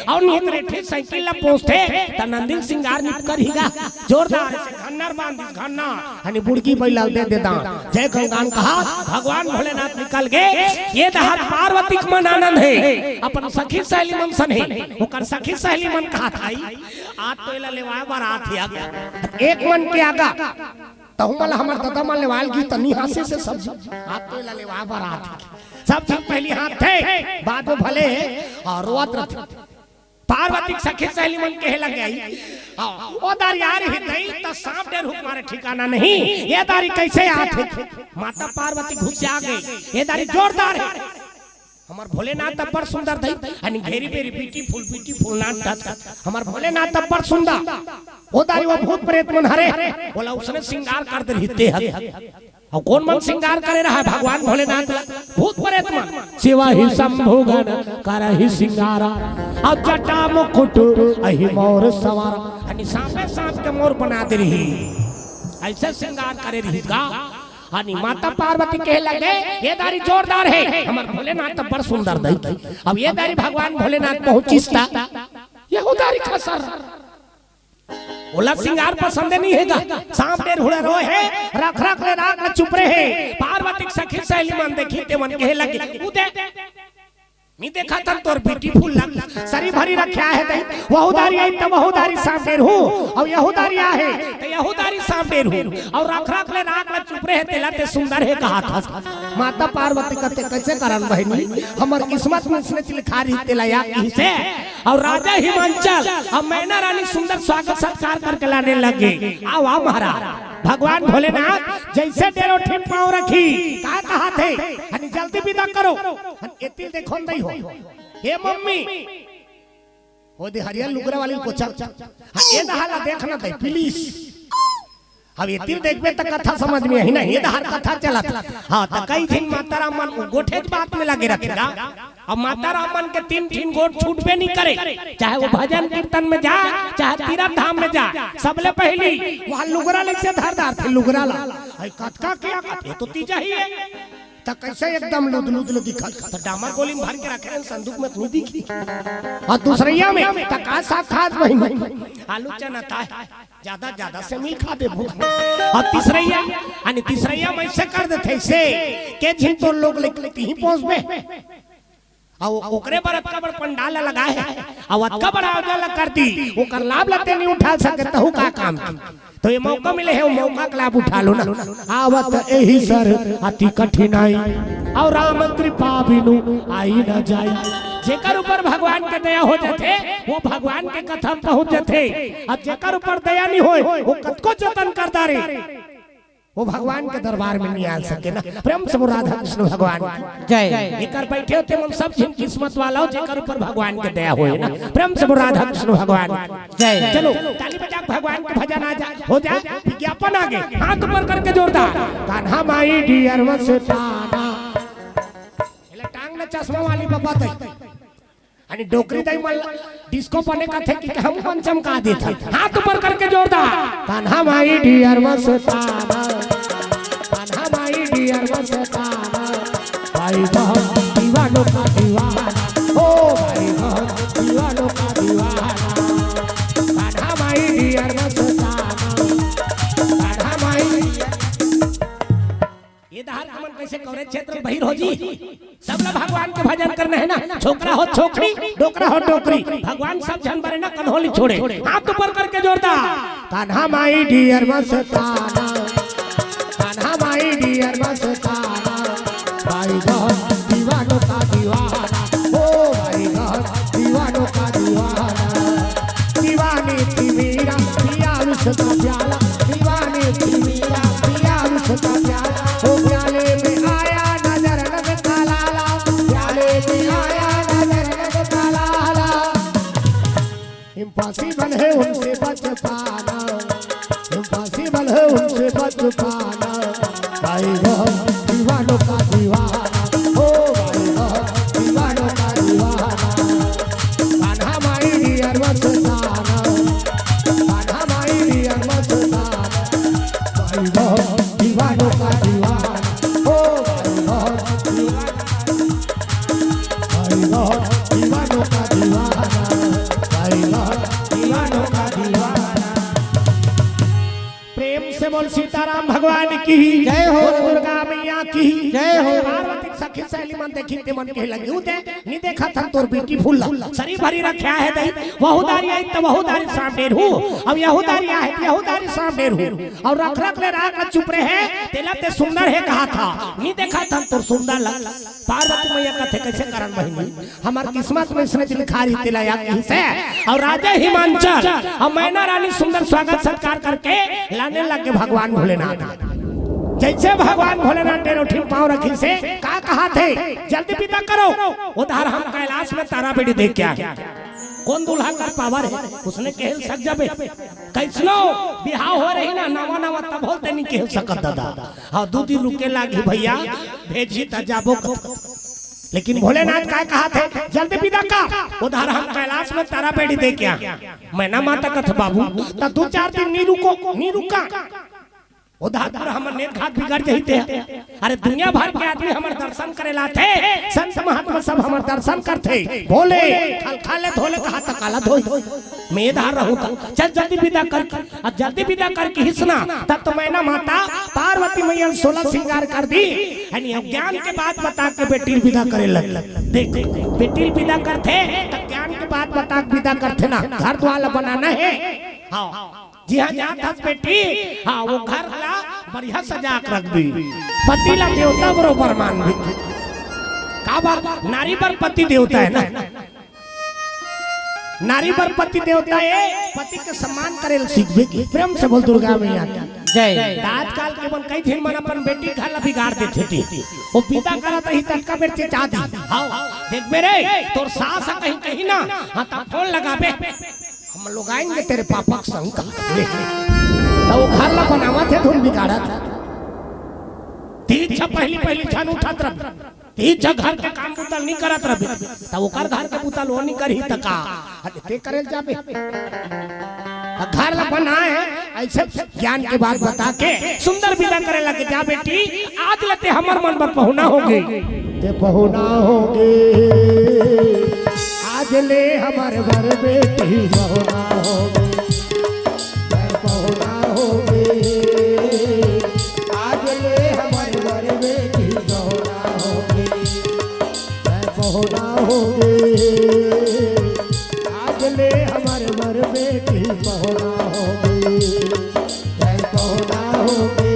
S3: और नहीं रेठे साइकिल ला पहुंचते त नंदिन सिंगार निकल हीगा जोरदार से घन्नर बांध घन्ना अनि बुड़की बैला दे देता जय गंगान कहा भगवान भोलेनाथ निकल गए ये दहर पार्वती के मन आनंद है अपन सखी सहेली मन सन है ओकर सखी सहेली मन कहा थाई आज तो एला लेवा बारात है आगा एक मन के आगा तहुमल हमर दादा मन लेवाल की तनी हासे से सब हाथ तो एला लेवा बारात सब पहली हाथ थे बाद में भले और रोत रथ पार्वती सखी सहेली मन कहे लग गई ओ दारी यार ही नहीं तो सांप डेर हुक मारे ठिकाना नहीं ये दारी कैसे आते माता पार्वती घुस आ गई ये दारी जोरदार है हमार भोलेनाथ तब्बर सुंदर थई अनि घेरी बेरी ब्यूटीफुल नाच हमार भोलेनाथ तब्बर सुंदर ओ दारी वो भूत प्रेत मन हरे बोला उसने श्रृंगार कर दे हिते हक और कौन मन श्रृंगार करे रहा भगवान भोलेनाथ भूत प्रेत मन सेवा ही शंभु गण करहि श्रृंगारा अब जटा मुकुट अहि मोर सवार अनि सांपे सांप के मोर बना दे रही ऐसे श्रृंगार करे रही का अनि माता पार्वती कहे लगे ये दारी जोरदार है हमार भोलेनाथ तब्बर सुंदर दई अब ये दारी भगवान भोलेनाथ पहुंचिस्ता ये हो दारी खसर ओला सिंगार पसंद नहीं हैगा सांप डेर हुड़ा रोए है रख रख ले राख ले चुप रहे पार्वती सखी सहेली मन देखी ते मन कहे लगे उदे मी देखा था तोर ब्यूटीफुल लग सरी भरी रखा है दे वहुदारी आई तो वहुदारी सांप डेर हूं और यहुदारी आहे तो यहुदारी सांप डेर हूं और रख रख ले राख ले चुप रहे तेला ते सुंदर है कहा था माता पार्वती कहते कैसे करन बहनी हमर किस्मत में इसने लिखा रही तेला या से और राजा हिमांचल और मैना रानी सुंदर स्वागत सत्कार करके लाने लगे आओ आओ महाराज भगवान भोलेनाथ जैसे डेरो ठीक पांव रखी का कहा थे अनि जल्दी विदा करो एतिल देखो नहीं हो हे मम्मी ओ दे हरिया लुगरा वाली को चल ए दहाला देखना दे प्लीज अब ये तीर देखबे त कथा समझ में ही ना ये दहर कथा चलत हां त कई दिन माता रामन गोठे बात में लगे रखेगा अब माता रामन के तीन गोट छूटबे नहीं करे चाहे वो भजन कीर्तन में जा चाहे तीर्थ धाम में जा सबले पहली वहां लुगरा ले से धारदार थे लुगरा ला कटका क्या ये तो तीजा ही है त कैसे एकदम लुद लगी त डामर गोली में भर के रखे संदूक में नहीं दिखी और दूसरिया में त का साथ बहिनी आलू चना ता ज्यादा से मिल खा दे भूख और तीसरिया में ऐसे कर देते से के जिन तो लोग लेती ही पहुंचबे और ओकरे पर अतका बड़ पंडाल लगा है और अतका बड़ा उजाला कर दी ओकर लाभ लेते नहीं उठा सके तहु का काम तो ये मौका मिले है वो मौका का लाभ उठा लो ना आवत एही सर अति कठिनाई और राम कृपा बिनु आई न जाई जेकर ऊपर भगवान के दया हो जाते वो भगवान के कथा पहुंच जाते अब जेकर ऊपर दया नहीं होए वो कतको जतन करता रे वो भगवान के दरबार में नहीं आ सके ना प्रेम से राधा कृष्ण भगवान जय लेकर बैठे होते हम सब जिन किस्मत वाला हो जेकर ऊपर भगवान के दया होए ना प्रेम से राधा कृष्ण भगवान जय चलो ताली बजा भगवान के भजन आ जा हो जाए विज्ञापन आगे हाथ ऊपर करके जोरदार कान्हा माई डियर मस्ताना एले टांग ने चश्मा वाली बाबा तई आणि डोकरी दई मल डिस्को बने का थे कि हम पंचम का दे था हाथ ऊपर करके जोरदार कान्हा माई डियर मस्ताना कान्हा माई डियर मस्ताना भाई बहन दीवानों का दीवाना ओ भाई बहन दीवानों का दीवाना कान्हा माई डियर मस्ताना कान्हा माई ये दहर कमन कैसे कवरेज क्षेत्र बहिर हो जी सब लोग भगवान के भजन करना है ना छोकरा हो छोकरी डोकरा हो डोकरी भगवान सब जन बरे ना कन्होली छोड़े हाथ ऊपर करके जोरदार कान्हा माई डियर मस्ताना कान्हा माई डियर मस्ताना भाई बहन दीवानों का दीवाना ओ भाई बहन दीवानों का दीवाना दीवानी थी मेरा पिया उसका प्याला दीवानी थी मेरा पिया उसका प्याला ओ प्याले में आया नजर नजर काला प्याले में आया नजर नजर काला इम्पॉसिबल है उनसे बच पाना इम्पॉसिबल है उनसे बच पाना भाई बहन दीवानों का दीवाना ओ भाई बहन दीवानों का दीवाना कान्हा माई डियर मस्ताना कान्हा माई डियर मस्ताना
S1: दीवानों का दीवाना ओ भाई लॉर्ड दीवानों का दीवाना भाई लॉर्ड दीवानों का दीवाना। प्रेम से बोल सीताराम भगवान की
S2: जय हो।
S1: बोल दुर्गा मैया की
S2: जय हो।
S1: पार्वती सखी सहेली मन देखी ते मन के लगी उदे नी देखा थन तोर ब्यूटीफुल शरीर भरी रखा है दई बहुदारी आई तो बहुदारी सामने रहू अब यहूदारी है यहूदारी सामने रहू और रख रख ले राख चुप रहे है तेला ते सुंदर है कहा था नी देखा थन तोर सुंदर लग पार्वती मैया कथे कैसे करन बहिनी हमार किस्मत में इसने लिखा रही तेला या से और राजा हिमांचल और मैना रानी सुंदर स्वागत सत्कार करके लाने लगे भगवान भोलेनाथ। जैसे भगवान भोलेनाथ टेरोठी पांव रखी से का कहा थे जल्दी विदा करो उधर हम कैलाश में तारा बेटी देख के आए कौन दूल्हा का पावर है उसने कहल सक जाबे कैसनो बिहाव हो रही ना नवा नवा तब बोलते नहीं कहल सकत दादा हां दो दिन रुके लागी भैया भेजी त जाबो लेकिन भोलेनाथ का कहा थे जल्दी विदा का उधर हम कैलाश में तारा बेटी देख के आए मैना माता कथ बाबू त दो चार दिन नी रुका उधर पर हमर नेत घाट बिगड़ जइते अरे दुनिया भर के आदमी हमर दर्शन करेला थे संत महात्मा सब हमर दर्शन करते बोले खाले धोले कहा त काला धोई मैं इधर रहूं चल जल्दी विदा कर अब जल्दी विदा करके हिसना तब तो मैना माता पार्वती मैया 16 श्रृंगार कर दी यानी ज्ञान के बात बता के बेटी विदा करे लग देख बेटी विदा करते त ज्ञान के बात बता के विदा करते ना घर द्वार बनाना है हां जी हाँ जात हस बेटी हाँ वो घर ला बढ़िया सजा के रख दी पति ला देवता बरोबर मान भी का बात नारी पर पति देवता है ना नारी पर पति देवता है पति के सम्मान करे सीखबे प्रेम से बोल दुर्गा मैया
S2: जय।
S1: आजकल के मन कई दिन मन अपन बेटी घर ला बिगाड़ देते थे वो पिता करत ही तनका बेटे चाहती हां देख मेरे तोर सास कहीं कहीं ना हां ता फोन लगाबे हम लोग आएंगे तेरे पापा के संग तो वो घर ला बनावा थे धुन बिगाड़ा था तीन छ पहली छन उठत रह तीन छ घर के काम बुतल नहीं करत रह तो वो घर के बुतल वो नहीं करही त का ते करेल जाबे घर ला बनाए ऐसे ज्ञान के बात बता के सुंदर विदा करे लगे जा बेटी आज लेते हमर मन पर पहुना होगे ते पहुना होगे आज ले हमारे घर बेटी पहुना होगे पहुना होगे आज ले हमारे घर बेटी पहुना होगे पहुना होगे आज ले हमारे घर बेटी पहुना होगे पहुना होगे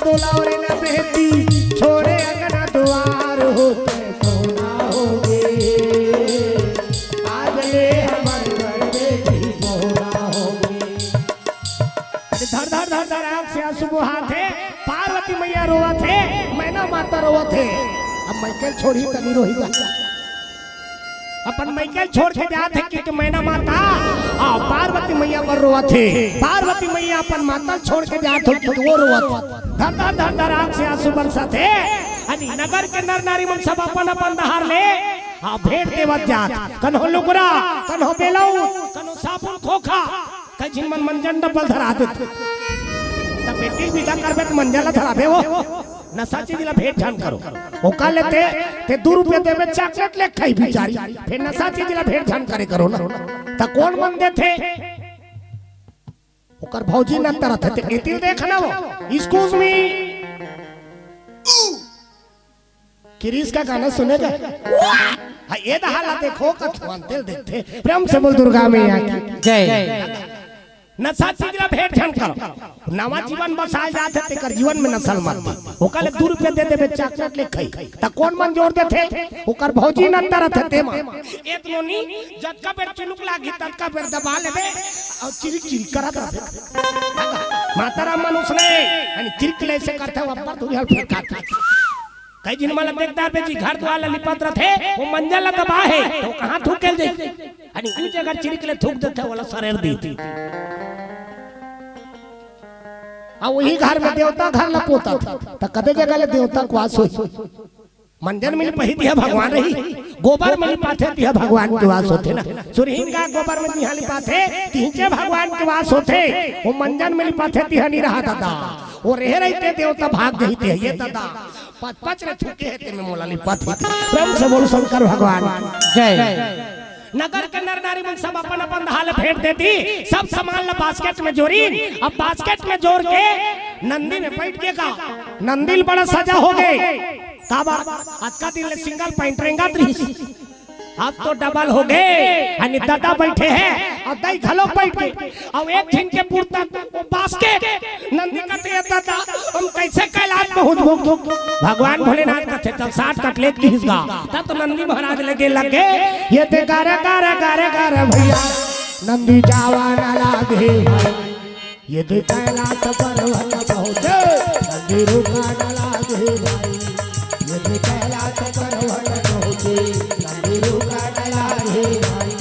S1: दुलारे न बेटी छोड़े अगना द्वार होते पहुना होगे आज ले हमारे घर बेटी पहुना होगे धर धर धर धर आँख से आंसू बहाते पार्वती मैया रोवा थे मैना माता रोवा थे अब मैकेल छोड़ी तनी रोही अपन मैकेल छोड़ के जाते कि मैना माता आ पार्वती मैया पर रोवा थे पार्वती मैया अपन माता छोड़ के जाते कि वो रोवा था धर धर धर धर आँख से आंसू बरसा थे अनि नगर के नर नारी मन सब अपन अपन दहार ले आ भेंट देवत जात कन्हो लुगरा कन्हो बेलऊ कन्हो साबुन खोखा कजिन मन मंजन डबल धरा देत तब बेटी विदा करबे त मंजला धराबे वो नशा चीज ला भेंट जान करो ओका लेते ते 2 रुपया देबे चॉकलेट ले खाई बिचारी फिर नशा चीज ला भेंट जान करे करो ना त कौन मन देथे ओकर भौजी न तरत थे एतिल देखना वो एक्सक्यूज मी किरीस का गाना सुनेगा हां ये दहाला देखो कथवन तेल देखते प्रेम से बोल दुर्गा मैया की
S2: जय।
S1: नशा चीज ला भेंट जान करो नवा जीवन बसाए जाते तेकर जीवन में नसल मत ओकले 2 रुपया दे देबे चॉकलेट ले खाई त कौन मन जोर देथे ओकर भौजी न तरत थे मा एक नोनी जटका बेर चिलुक लागी तटका बेर दबा लेबे और चिरिक चिरिक करत रहे माताराम मनुष्य ने यानी चिरिक ले से करते ऊपर दूरी हल फेंका कई दिन माला देखदार बेची घर द्वार लिपत रहे वो मंजल दबा है तो कहां थूकेल दे यानी उ जगह चिरिक ले थूक देते वाला शरीर दी आ वही घर में देवता घर ला पोता त कदे जगह ले देवता को आस होई
S3: मंजन में पही दिया भगवान रही गोबर में लिपाथे दिया भगवान के वास होते ना सुरहीन का गोबर में दिया लिपाथे तींचे भगवान के वास होते वो मंजन में लिपाथे दिया नहीं रहा दादा वो रह रहते देवता भाग गई थे ये दादा पच पच रे थूके है ते में मोला लिपाथे प्रेम से बोल शंकर भगवान
S2: जय
S3: नगर के नर नारी मन सब अपन अपन हाल फेंक देती सब सामान ला बास्केट में जोड़ी अब बास्केट में जोड़ के नंदी में बैठ के का नंदिल बड़ा सजा हो गए काबा आज का दिन सिंगल पैंट रेंगा अब तो डबल हो गए अनि दादा बैठे हैं और दई घलो बैठ के अब एक दिन के पूर्ता बास्केट नंदी कटे दादा हम कैसे कैलाश पहुंच भगवान भोलेनाथ का थे तब 60 कटलेट की हिस्सा तब तो नंदी महाराज लगे ये ते गारे गारे गारे गारे भैया नंदी जावा ना लागे ये ते कैलाश पर्वत पहुंचे नंदी रुका ना लागे भाई ये ते कैलाश पर्वत पहुंचे नंदी रुका ना लागे भाई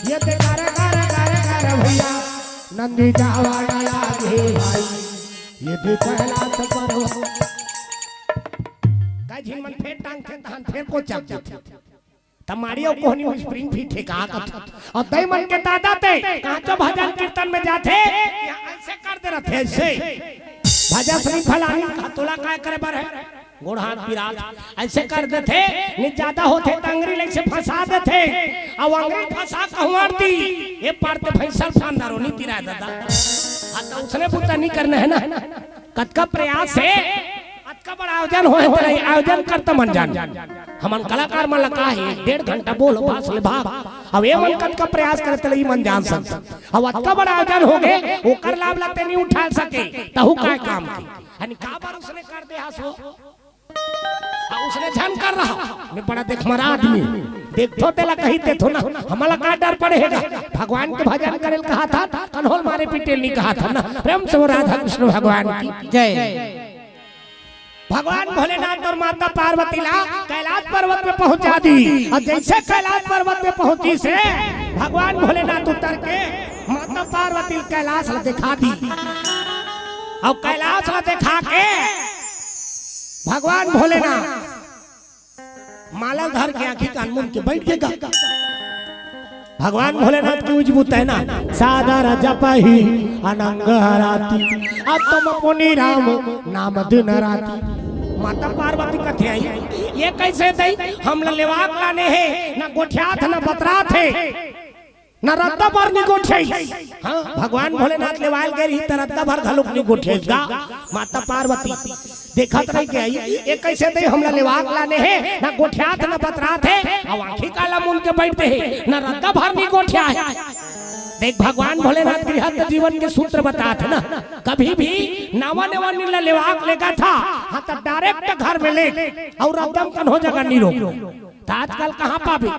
S3: ये ते गारे गारे गारे गारे भैया नंदी जावा ना लागे भाई ये ते कैलाश पर्वत का झिन मन फेर टांग थे तहन फेर को चक तमारी और कोहनी में स्प्रिंग भी ठेका और दई मन के दादा ते कांचो भजन कीर्तन में जाते ऐसे कर दे रहे ऐसे भजन श्रृंखला तोला काय करे बर है गोड़ हाथ विराज ऐसे कर देते नि ज्यादा होते तंगरी लेके फंसा देते और अंगरी फंसा कहवारती ये पारते फैसल शानदारो नहीं तिरा दादा आता उसने पुता नहीं करना है ना कत का प्रयास है का बड़ा आयोजन होए तो नहीं आयोजन करता मन जान हमन कलाकार मन लगा है 1.5 घंटा बोल बास ले भाग अब ये मन कत का प्रयास करते लई मन जान सकता अब अतना बड़ा आयोजन हो गए ओकर लाभ लगते नहीं उठा सके तहु का काम की यानी का बार उसने कर दे हासो उसने झन कर रहा मैं बड़ा देख मरा आदमी देखो तेला कही ते थो ना हमला का डर पड़ेगा भगवान के भजन करेल कहा था कन्होल मारे पिटेल नहीं कहा था ना प्रेम से राधा कृष्ण भगवान की
S2: जय
S3: भगवान भोलेनाथ और माता पार्वती ला कैलाश पर्वत पे पहुंचा दी और जैसे कैलाश पर्वत पे पहुंची से भगवान भोलेनाथ उतर के माता पार्वती कैलाश ला दिखा दी और कैलाश ला दिखा के भगवान भोलेनाथ माला धर के आंखी कान मुंह के बैठ के गा भगवान भोलेनाथ की उजबूत है ना सादा जपहि अनंग हराती अब तुम पुनि राम नाम दिन राती माता पार्वती कथे आई ये कैसे दई हम लेवाक लाने है ना गोठियात ना बतरात है ना रत्ता भर नि गोठे हां भगवान भोलेनाथ लेवाल गई त रत्ता भर घलुक नि गोठेगा माता पार्वती देखत रह के आई ये कैसे दई हमला लेवाक लाने है ना गोठियात ना बतरात है अब आंखी काला मुन के बैठते है ना रत्ता भर नि गोठिया है देख भगवान भोलेनाथ गृहस्थ जीवन के सूत्र बताते ना कभी भी नावा नेवा नीला लेवाक लेगा था हाँ तो डायरेक्ट घर में ले और एकदम कन हो जाएगा नीरो आजकल कहाँ पाबे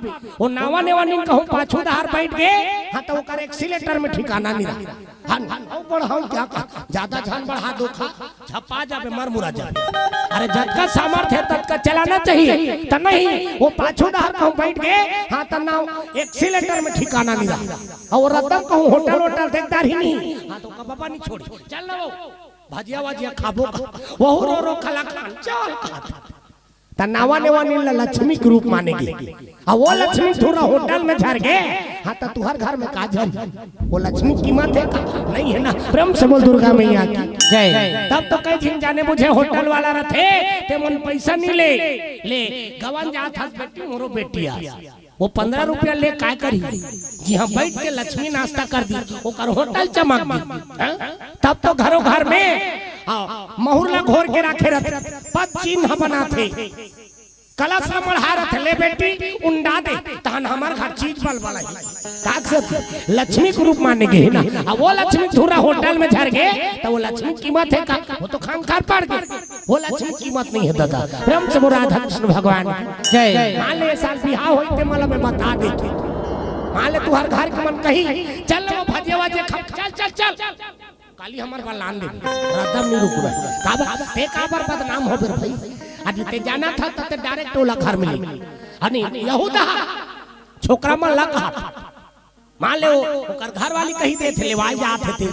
S3: वो नावा नेवा नीन कहूँ पाछू दहार बैठ गए हाँ तो वो एक्सीलेटर में ठिकाना नहीं रहा हम क्या ज्यादा झन बढ़ा दो खा झपा जाबे मर मुरा जाबे अरे झटका सामर्थ्य है तत्का चलाना चाहिए तो नहीं वो पाछू दहार कहूँ बैठ गए हाँ तो ना एक्सीलेटर में ठिकाना नहीं रहा और रतन कहूँ होटल होटल देखदार ही नहीं हाँ तो बाबा नहीं छोड़ी चल ना वो भजिया वजिया खाबो वो रो खला खान चल तनावा नेवा नीला लक्ष्मी के रूप मानेगी और वो लक्ष्मी थोड़ा होटल में झर गए हाँ तो तुहर घर में काजल वो लक्ष्मी कीमत है नहीं है ना प्रेम से बोल दुर्गा मैया की
S2: जय
S3: तब तो कई झिन जाने मुझे होटल वाला रथे ते मन पैसा नहीं ले गवन जात हस बेटी मोरो बेटिया वो 15 रुपया ले काय करी जी हाँ बैठ के लक्ष्मी नाश्ता कर दी वो कर होटल चमक दी तब तो घरों घर में महुरला घोर के रखे रहते पद चिन्ह बनाते कलश में बढ़ा रहे ले बेटी उंडा दे तहन हमार घर चीज बल वाला लक्ष्मी के रूप माने गए ना अब वो लक्ष्मी थोड़ा होटल में झर गए तो वो लक्ष्मी कीमत है का वो तो खानखार पड़ गए वो लक्ष्मी कीमत नहीं है दादा प्रेम से राधा कृष्ण भगवान
S2: जय
S3: मान ले साल बिहार होते मला में बता देते मान ले तू हर घर के मन कही चल वो भजे वजे चल चल चल काली हमार बाल लान दे रदम नहीं रुक रहा काबा ते काबर बदनाम हो फिर भाई आज ते जाना था तो डायरेक्ट ओला घर मिली अनि यहूदा छोकरा में लगा मान ले ओकर घर वाली कही दे थे लेवाई जात थे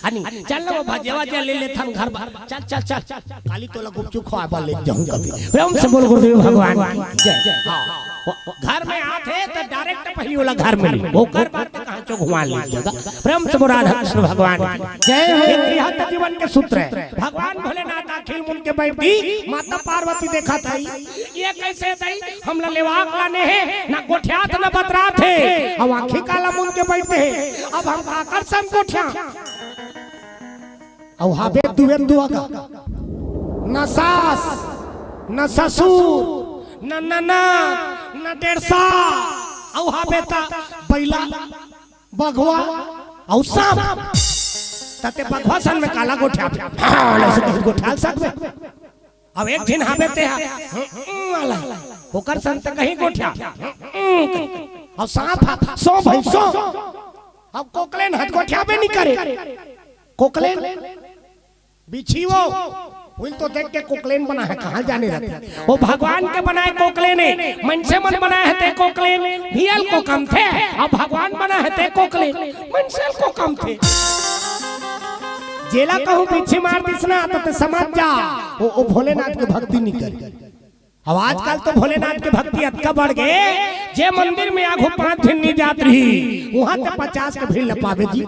S3: अनि चल ना भजेवा जे ले ले थन घर चल चल चल काली तोला गुपचुप खवा ले जाऊं कभी प्रेम से बोल गुरुदेव भगवान जय हां घर में आते तो डायरेक्ट पहली वाला घर में ओकर बात कहां चो घुमा ले जगह प्रेम से राधा कृष्ण भगवान जय हो गृहस्थ जीवन के सूत्र है भगवान भोलेनाथ अखिल मुन के बैठी माता पार्वती देखा था ये कैसे थई हम लेवाक लाने हैं ना गोठियात ना बतरा थे अब आंखी काला मुन के बैठे हैं अब हम आकर्षण गोठिया अब हाबे दुवे दुआगा न सास न ससुर न नना न डेढ़सा औ हाबे ता बैला बघवा औ सांप तते बघवा सन में काला गोठा हां ऐसे गोठा सकबे अब एक दिन हाबे ते वाला ओकर सन त कहीं गोठा और सांप सो भाई सो अब कोकलेन हट गोठा बे नहीं करे कोकलेन बिछीवो हुल तो देख के कोकलेन बना है कहां जाने रहते वो भगवान के बनाए कोकलेन मन से मन बनाए थे कोकलेन हियल को कम थे अब भगवान बना है थे कोकलेन मन से को कम थे जेला कहूं पीछे मार दिसना तो समझ जा वो भोलेनाथ की भक्ति नहीं करे अब आजकल तो भोलेनाथ की भक्ति अतका बढ़ गए जे मंदिर में आगो 5 दिन नहीं जात रही वहां तो 50 के भीड़ लपावे जी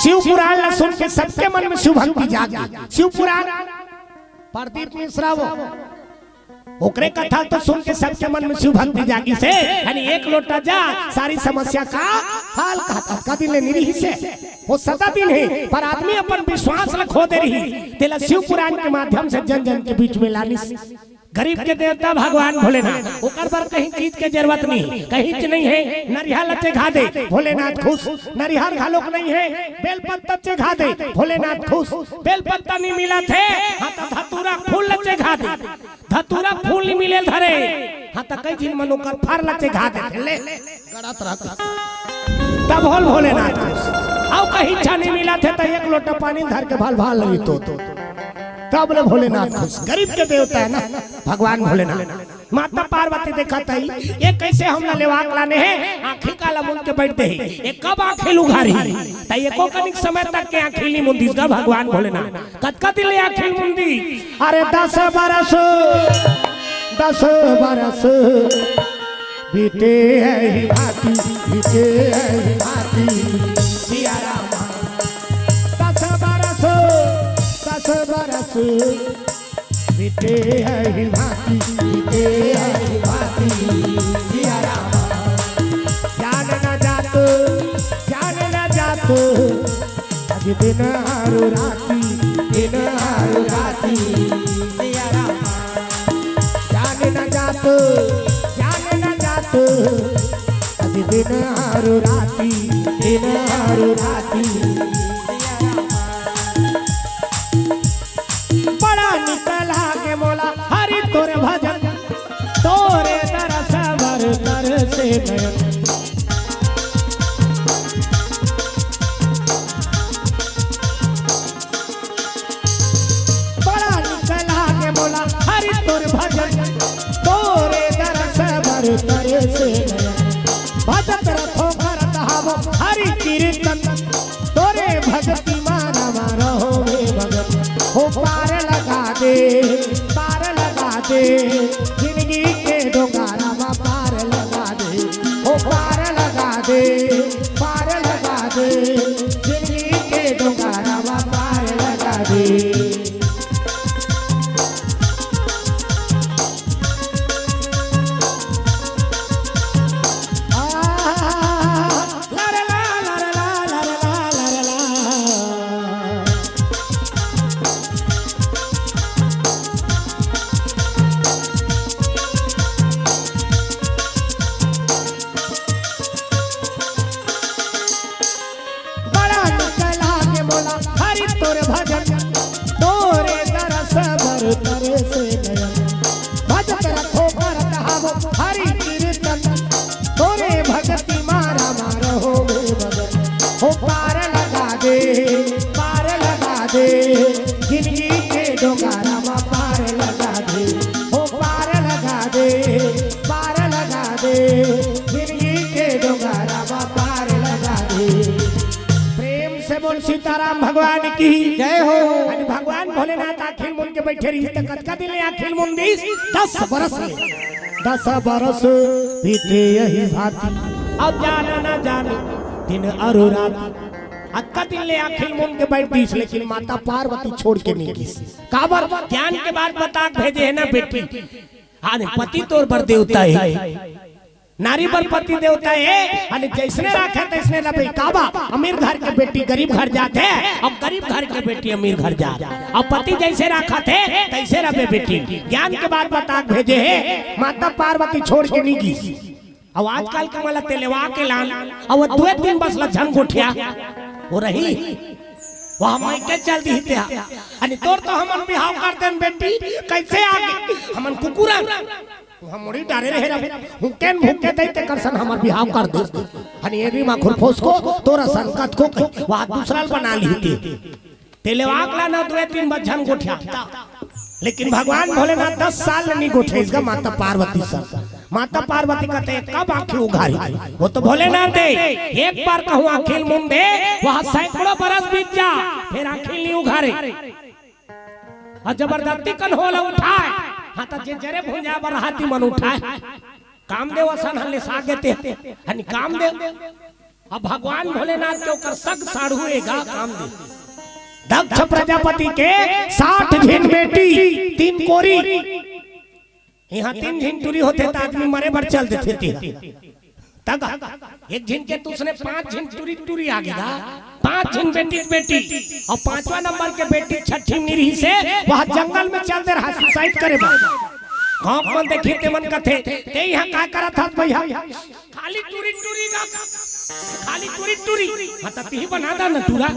S3: शिव पुराण ला सुन के सबके मन में शिव भक्ति जागी शिव पुराण प्रदीप मिश्रा वो ओकरे कथा तो सुन के सबके मन में शिव भक्ति जागी से यानी एक लोटा जा सारी समस्या का हाल का दिन ले निरी से वो सदा दिन है पर आदमी अपन विश्वास ल खो दे रही तेला शिव पुराण के माध्यम से जन जन के बीच में लानी गरीब के देवता भगवान भोलेनाथ ओकर पर कहीं चीज के जरूरत नहीं कहीं च नहीं है नरियल चढ़ा दे भोलेनाथ खुश नरियल घालोक नहीं है बेलपत्ता चढ़ा दे भोलेनाथ खुश बेलपत्ता नहीं मिला थे हां त धतूरा फूल चढ़ा दे धतूरा फूल नहीं मिले धरे हां त कई दिन मनोकर फार चढ़ा दे ले गड़त रहता तब होल भोलेनाथ खुश और कहीं छा नहीं मिला थे त एक लोटा पानी धर के भाल भाल लगी तो तब ले भोलेनाथ खुश गरीब के देवता है ना भगवान भोलेनाथ माता पार्वती देखा था ये कैसे हम लेवाक लाने हैं आंखें काला मुंद के बैठते हैं ये कब आंखें लुघारी त ये को कनिक समय तक के आंखें नहीं मुंदी का भगवान भोलेनाथ कत ले आंखें मुंदी अरे 10 बरस बीते है भाती बीते है भाती सिया राम 10 बरस बीते है भाती बीते है भाती सिया राम जान न जात आज दिन हारू राती सिया राम जान न जात आज दिन हारू राती बड़ा निकला के मोला हरि तोरे भजन तोरे तरस भर से नयन बड़ा निकला के मोला हरि तोरे भजन तोरे तरस भर से नयन भजत रखो करत हम हरि कीर्तन तोरे भक्ति माना रहो वे भगत हो पार लगा दे जिंदगी के डोगारा में पार लगा दे हो पार लगा दे जिंदगी के डोगारा में पार लगा दे सीताराम भगवान की
S2: जय हो।
S3: अरे भगवान भोलेनाथ आखिल मुन के बैठे रही तक कतका दिन ले आखिल मुन दिस 10 बरस ले 10 बरस बीते यही भांति अब जाना ना जाने दिन और रात अक्का दिन ले आखिल मुन के बैठ दिस लेकिन माता पार्वती छोड़ के नहीं गई काबर ज्ञान के बाद बता भेजे है ना बेटी हाँ पति तोर पर देवता है नारी पर पति देवता है अने जैसने रखे तैसने रहे काबा अमीर घर के बेटी गरीब घर जाते और गरीब घर के बेटी अमीर घर जाते और पति जैसे रखा थे तैसे रहे बेटी ज्ञान के बाद बता भेजे है माता पार्वती छोड़ के नहीं गई अब आजकल के मला तेलेवा के लान और वो 2 दिन बस लछन गोठिया हो रही वहाँ मायके चल दी थे अने तोर तो हमन बिहाव कर देन बेटी कैसे आगे हमन कुकुरा हम मुड़ी डारे रहे रहे हुकेन भूके दैते करसन हमर बिहाव कर दे हनी एरी मा खुरफोस को तोरा संकट को वहाँ दूसरा बना ली थी तेलेवाक ला ना 2-3 बच्चन गोठिया लेकिन भगवान भोलेनाथ 10 साल नहीं गोठे इसका माता पार्वती सर माता पार्वती कहते कब आंखें उघारी वो तो भोलेनाथ दे एक बार कहूँ आंखें मुंह दे वहाँ सैकड़ों बरस बीत जा फिर आंखें नहीं उघारे और जबरदस्ती कन होला उठाए हाँ तो जरे भुंजा बर हाथी मन उठाए कामदेव असन हल्ले सागते हनी कामदेव अब भगवान भोलेनाथ के ऊपर सग साढ़ुएगा कामदेव दक्ष प्रजापति के 60 झिन बेटी 3 कोरी यहाँ 3 झिन टूरी होते तो आदमी मरे भर चल देते थे तक एक झिन के तुसने 5 झिन टूरी टूरी आ गया 5 झिन बेटी और 5वां नंबर के बेटी छठी निरी से वह जंगल में चल दे रहा सुसाइड करे गांव में देखी ते मन कथे ते यहाँ का करा था भैया खाली टूरी टूरी का खाली टूरी टूरी हाँ तब ही बना दा ना टूरा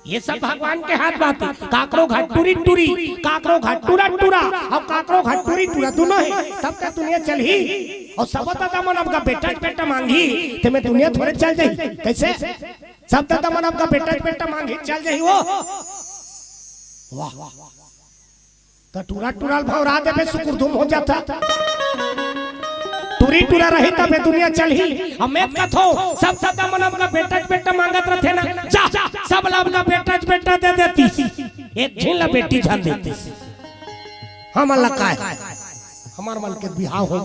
S3: ये सब भगवान के हाथ बात है काकरो घाट टूरी टूरी काकरो घाट टूरा टूरा और काकरो घाट टूरी टूरा दोनों है तब का दुनिया चल ही और सब दादा मन आपका बेटा मांगी तो मैं दुनिया थोड़े चल जाई कैसे सब दादा मन आपका बेटा मांगी चल जाई वो वाह तो टूरा टूरा भाव रात में सुकुरधुम हो जाता टूरी टूरा रही तब मैं दुनिया चल ही अब मैं कथो सब दादा मन आपका बेटा मांगत रहे ना जा सब लाभ का बेटा दे देती एक झीला बेटी झल देती हम लगा हमार मन के बिहाव हो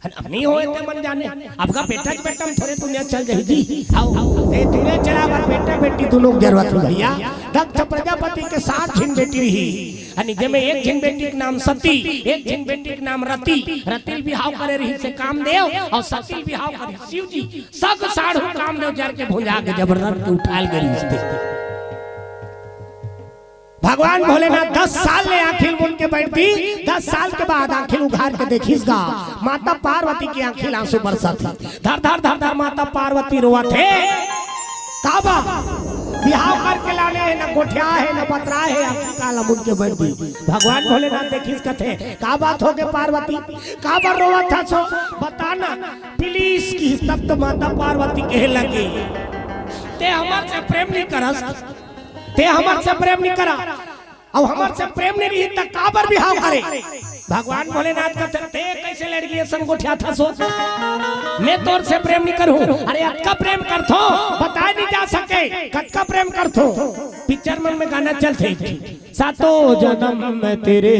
S3: अब नहीं होए ते मन जाने आपका बेटा में थोड़े दुनिया चल जाएगी आओ ते दुनिया चला बार बेटा बेटी दोनों जरूरत भैया दक्ष प्रजापति के 7 झिन बेटी रही अनि जेमे एक झिन बेटी के नाम सती एक झिन बेटी के नाम रतिल बिहाव करे रही से कामदेव और सती बिहाव करे शिव जी सब साढ़ू कामदेव जर के भुंजा के जबरदस्त उठाल गई भगवान भोलेनाथ 10 साल ले आंखें मुन के बैठती 10 साल के बाद आंखें उघार के देखीसगा माता पार्वती की आंखें आंसू बरसा थी धर माता पार्वती रोआ थे काबा बिहाव करके लाने है ना गोठिया है ना बतरा है आंखें काला मुन के बैठती भगवान भोलेनाथ देखीस कथे का बात हो गए पार्वती काबा रोआ था सो बताना प्लीज की तब तो माता पार्वती कहे लगे ते हमार से प्रेम नहीं करस ते हमार से प्रेम नहीं करा अब हमार से प्रेम नहीं रही तक काबर बिहाव करे भगवान भोलेनाथ कहते ते कैसे लड़की संगोठिया था सो मैं तोर से प्रेम नहीं करूं अरे अक्का प्रेम करथो बता नहीं जा सके कक्का प्रेम करथो पिक्चर में गाना चलते सातों जन्म में तेरे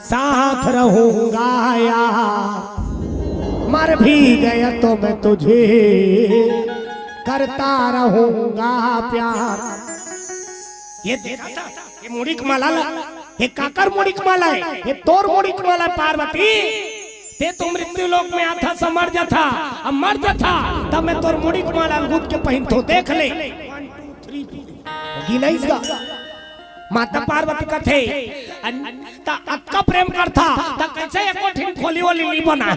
S3: साथ रहूंगा यार मर भी गया तो मैं तुझे करता रहूंगा प्यार ये देखा था ये मुड़िक माला ये काकर मुड़िक माला है ये तोर मुड़िक माला पार्वती ते तो मृत्यु लोक में आता समर जाता अब मर जाता तब मैं तोर मुड़िक माला गुद के पहन तो देख ले 1 2 3 गिनाइसगा माता पार्वती कथे ता अक्का प्रेम करता ता कैसे एको ठिन खोली वाली ली बना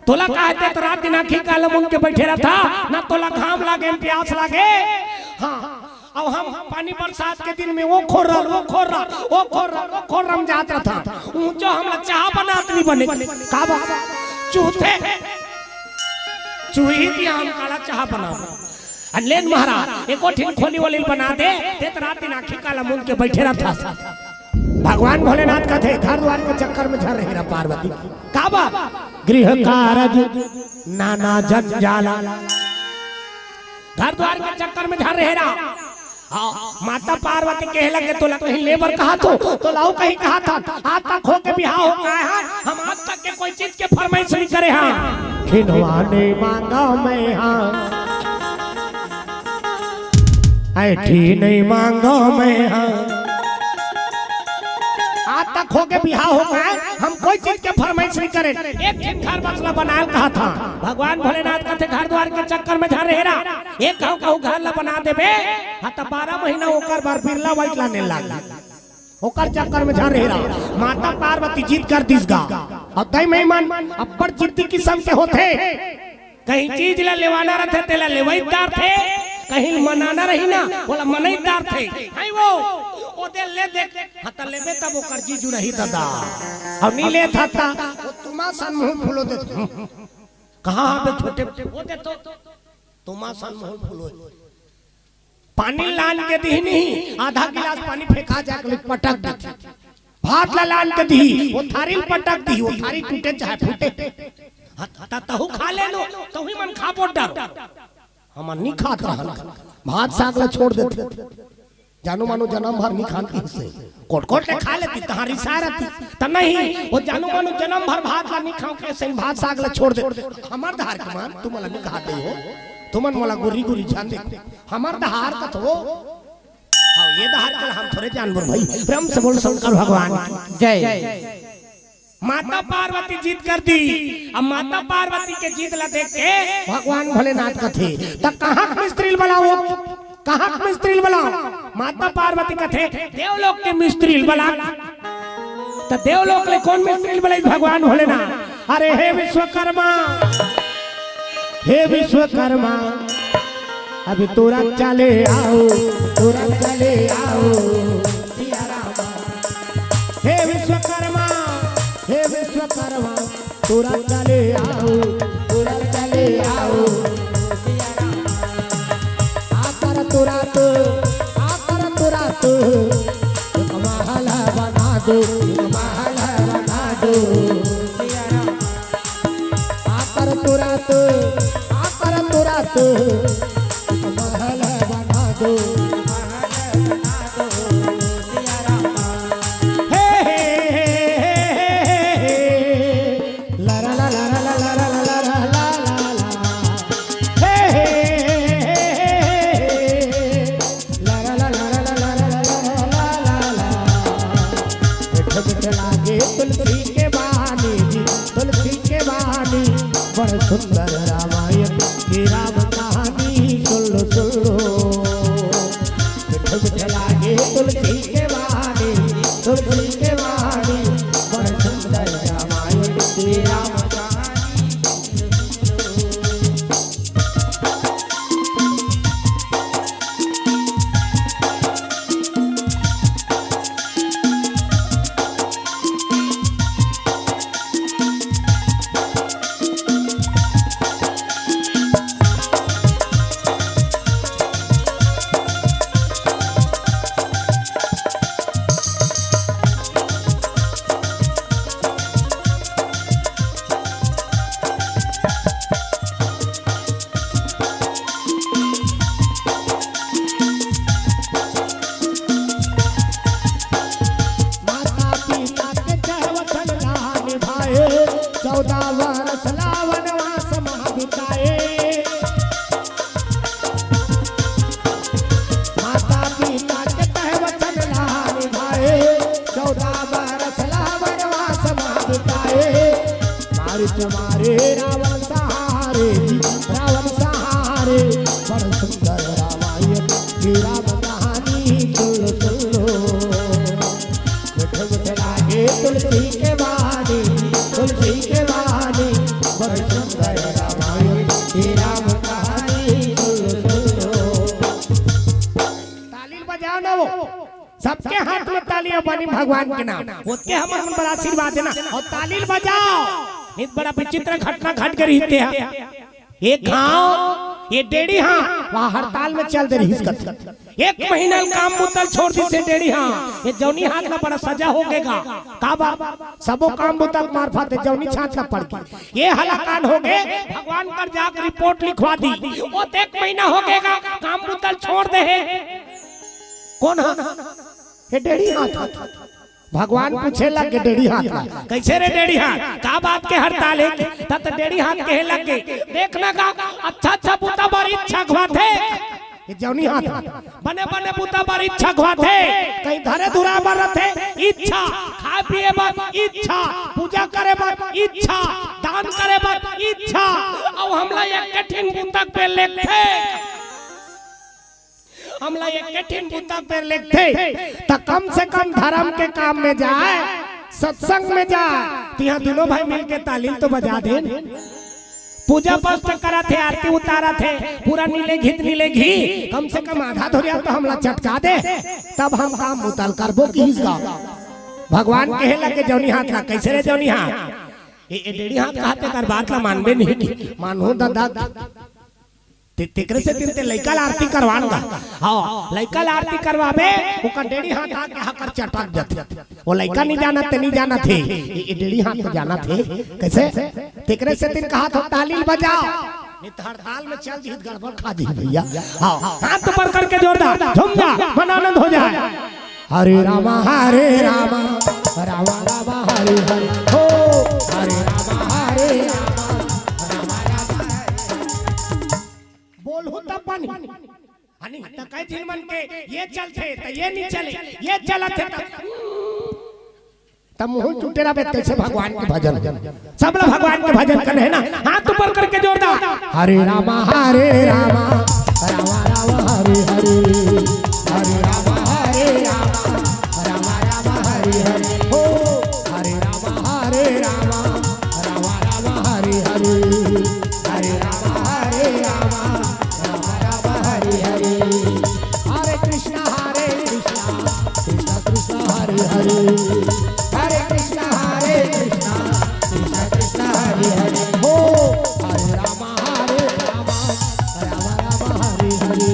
S3: तोला कहते तो रात दिन आँखी काला मुंह के बैठे रहता ना तोला घाम लागे प्यास लागे हाँ अब हम पानी बरसात के दिन में वो खोर रम जात रहा था ऊंचो हम चाह बनात नहीं बने का बाबा चूहे चूही दिया हम काला चाह बना अनलेन महाराज एको ठिन खोली वाली बना दे ते रात दिन आँखी काला मुंह के बैठे रहता भगवान भोलेनाथ का थे घर द्वार के चक्कर में झर रही पार्वती काबा गृह कारज नाना जंजाला, घर द्वार के चक्कर में झर रहे रहा। माता पार्वती कहे लगे तो कहीं लेबर कहा तो लाओ कहीं कहा था आज तक हो के बिहार हो गया है, हम आज तक के कोई चीज के फरमाइश नहीं करे हाँ।
S1: खिनवाने मांगा मैं हाँ, ऐठी नहीं मांगा मैं हाँ,
S3: आज तक हो के बिहार हो गया हम कोई चीज के फरमाइश नहीं करे। एक दिन घर बसला बनाए कहा था भगवान भोलेनाथ का थे घर द्वार के चक्कर में झर रहे रहा। एक कहू घर ला बना देबे हाँ तो 12 महीना होकर बार बिरला वाइट लाने लगा होकर चक्कर में झर रहा। माता पार्वती जीत कर दिसगा और तय मेहमान अब्बड़ जिद्दी किस्म के होते, कहीं चीज ला लेवाना रहते तेला लेवईदार थे, कहीं मनाना रही ना बोला मनईदार थे। हाय वो दे ले देख हाँ तो लेबे तब वो कर जीजू रही दादा और नी ले था वो तुमा सन मुंह फूलो दे कहाँ पे छोटे वो दे तो तुमा सन मुंह फूलो पानी लान के दी नहीं आधा गिलास पानी फेंका जाके पटक दी, भात ला लान के दी वो थारी पटक दी, वो थारी टूटे चाहे फूटे तहु खा ले लो तो ही मन खा बोट डाल हम नहीं खात रहल भात साग ला छोड़ देते जानू मानो जन्म भर नहीं खाती से कोट कोट ले खा लेती तहारी सारती त नहीं वो जानू मानो जन्म भर भात ला नहीं खाओ कैसे भात साग ला छोड़ दे। हमर दहार के मान तुम मला नहीं कहते हो तुमन मला गुरी गुरी जान दे हमर दहार का तो हां ये दहार के हम थोड़े जानवर भाई प्रेम से बोल शंकर भगवान
S2: जय।
S3: माता पार्वती जीत कर दी। अब माता पार्वती के जीत ला देख के भगवान भोलेनाथ का थे तब कहां मिस्त्री बुलाओ कहां मिस्त्री बुलाओ माता पार्वती का थे देवलोक के मिस्त्री बुला तो देवलोक ले कौन मिस्त्री बुलाई भगवान भोलेनाथ। अरे हे विश्वकर्मा
S1: अभी तोरा चले आओ सिया रामा।
S3: हे विश्वकर्मा
S1: तोरा चले आओ आकर तोरा तो एक महल बना दो सिया रामा। आकर तोरा तो एक महल बना दो सिया रामा।
S3: हे
S1: ला ला ला ला ला ला ला ला ला ला ला
S3: हे
S1: ला ला ला ला ला ला ला ला ला। बैठ लागे तुलसी के बानी बड़ सुंदर रामायण की राम कहानी सुन लो बैठ लागे तुलसी के बानी बड़ सुंदर रामायण की राम मारे रावण सहारे बड़ सुंदर रामायण की राम कहानी सुन लो बैठ लागे तुलसी के बानी बड़ सुंदर रामायण की राम कहानी सुन लो।
S3: ताली बजाओ ना वो सबके हाथ में तालियां बनी भगवान के नाम उसके हमारे मन पर आशीर्वाद है ना और ताली बजाओ। एक बड़ा विचित्र घटना घट कर रहते हैं। एक गांव ये डेढ़ी हाँ वहाँ हड़ताल में चल दे रही इसका 1 महीना काम मुतल छोड़ दी से डेढ़ी हाँ ये जौनी हाथ ना बड़ा सजा हो गएगा का बाप सबो काम मुतल मार्फत जौनी छाछ ना पड़ गई ये हलाकान हो गए भगवान कर जाकर रिपोर्ट लिखवा दी वो 1 महीना हो गएगा काम मुतल छोड़ दे कौन ये डेढ़ी हाथ भगवान पूछे लगे डेढ़ी हाथ कैसे रे डेढ़ी हाथ का बात के हड़ताल है तब तो डेढ़ी हाथ कहे लगे देखना का अच्छा अच्छा पुता बड़ी इच्छा खवाते ये जौनी हाथ बने बने पुता बड़ी इच्छा खवाते कहीं धरे धुरा मरत है इच्छा खाए पिए पर इच्छा पूजा करे पर इच्छा दान करे पर इच्छा और हमला एक कठिन पुस्तक पे लिखते हमला एक कठिन पुस्तक पे लिखते तो कम से कम धर्म के काम में जाए सत्संग में जाए तो यहाँ दोनों भाई मिलके तालीम तो बजा दे पूजा पाठ करा थे आरती उतारा थे पूरा नीले घी कम से कम आधा धोरिया तो हमला चटका दे तब हम काम मुतल करबो किसका भगवान कहे लगे जौनी हाथ का कैसे रे जौनी हाथ ये डेढ़ी हाथ कहते कर बात ला मानबे नहीं मानो दादा तिकरे से तिनते लइका आरती करवाऊंगा हां लइका आरती करवाबे ओकर डेढ़ी हाथ आके हकर चटक जाते वो लइका नहीं जाना थे ये डेढ़ी हाथ में जाना थे कैसे तिकरे से दिन कहा था तालील बजाओ नहीं तो हड़ताल में चल दी गड़बड़ खा दी भैया हां हाथ ऊपर करके जोरदार झूम जा मन आनंद हो जाए हरे रामा रामा रामा हरे हरे हो हरे रामा बोलू तब बनी हनी त कई दिन मन के ये चलते त ये नहीं चले ये चलत है तब मुंह चुटे रहे कैसे भगवान के भजन सब लोग भगवान के भजन करने है ना हाथ ऊपर करके जोरदार हरे रामा रामा रामा हरे हरे हरे रामा रामा रामा रामा हरे हरे हो हरे रामा रामा रामा रामा हरे हरे हरे रामा हरे कृष्णा कृष्णा कृष्णा हरे हरे हरे कृष्णा कृष्णा कृष्णा हरे हरे हो हरे रामा रामा रामा हरे हरे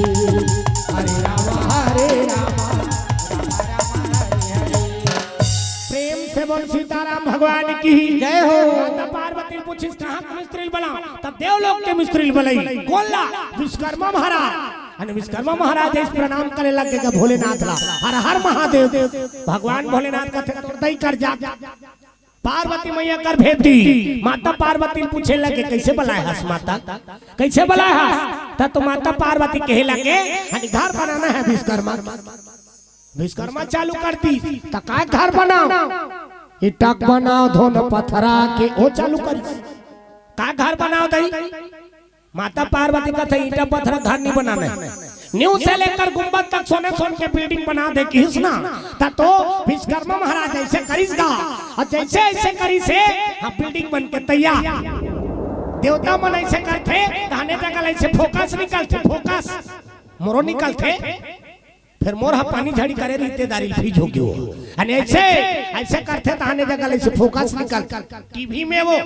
S3: हरे रामा रामा हरे हरे प्रेम से बोल सीताराम भगवान की जय हो। तब पार्वती पूछी कहाँ का मिस्त्री बना तब देवलोक के मिस्त्री बनई कोल्ला विश्वकर्मा महाराज विश्वकर्मा महाराज इस प्रणाम करे लगे का भोलेनाथ ला हर हर महादेव भगवान भोलेनाथ का दई कर जा पार्वती मैया कर भेज दी माता पार्वती पूछे लगे कैसे बुलाए हस माता कैसे बुलाए हस तो माता पार्वती कहे लगे घर बनाना है विश्वकर्मा चालू कर दी तो का घर बनाओ इटक बनाओ धोन पत्थरा के ओ चालू कर का घर बनाओ दई माता पार्वती का था ईटा पत्थर घर नहीं बनाना है न्यू से लेकर गुंबद तक सोने के बिल्डिंग बना दे किसना तो विश्वकर्मा महाराज ऐसे करीसगा और जैसे ऐसे करी से बिल्डिंग बन के तैयार देवता मन ऐसे करते कहने जगह ऐसे फोकस निकलते फोकस मोरो निकलते फिर मोर पानी झड़ी करे रिश्तेदारी फीज हो गयो ऐसे ऐसे करते कहने जगह ऐसे फोकस निकल टीवी में वो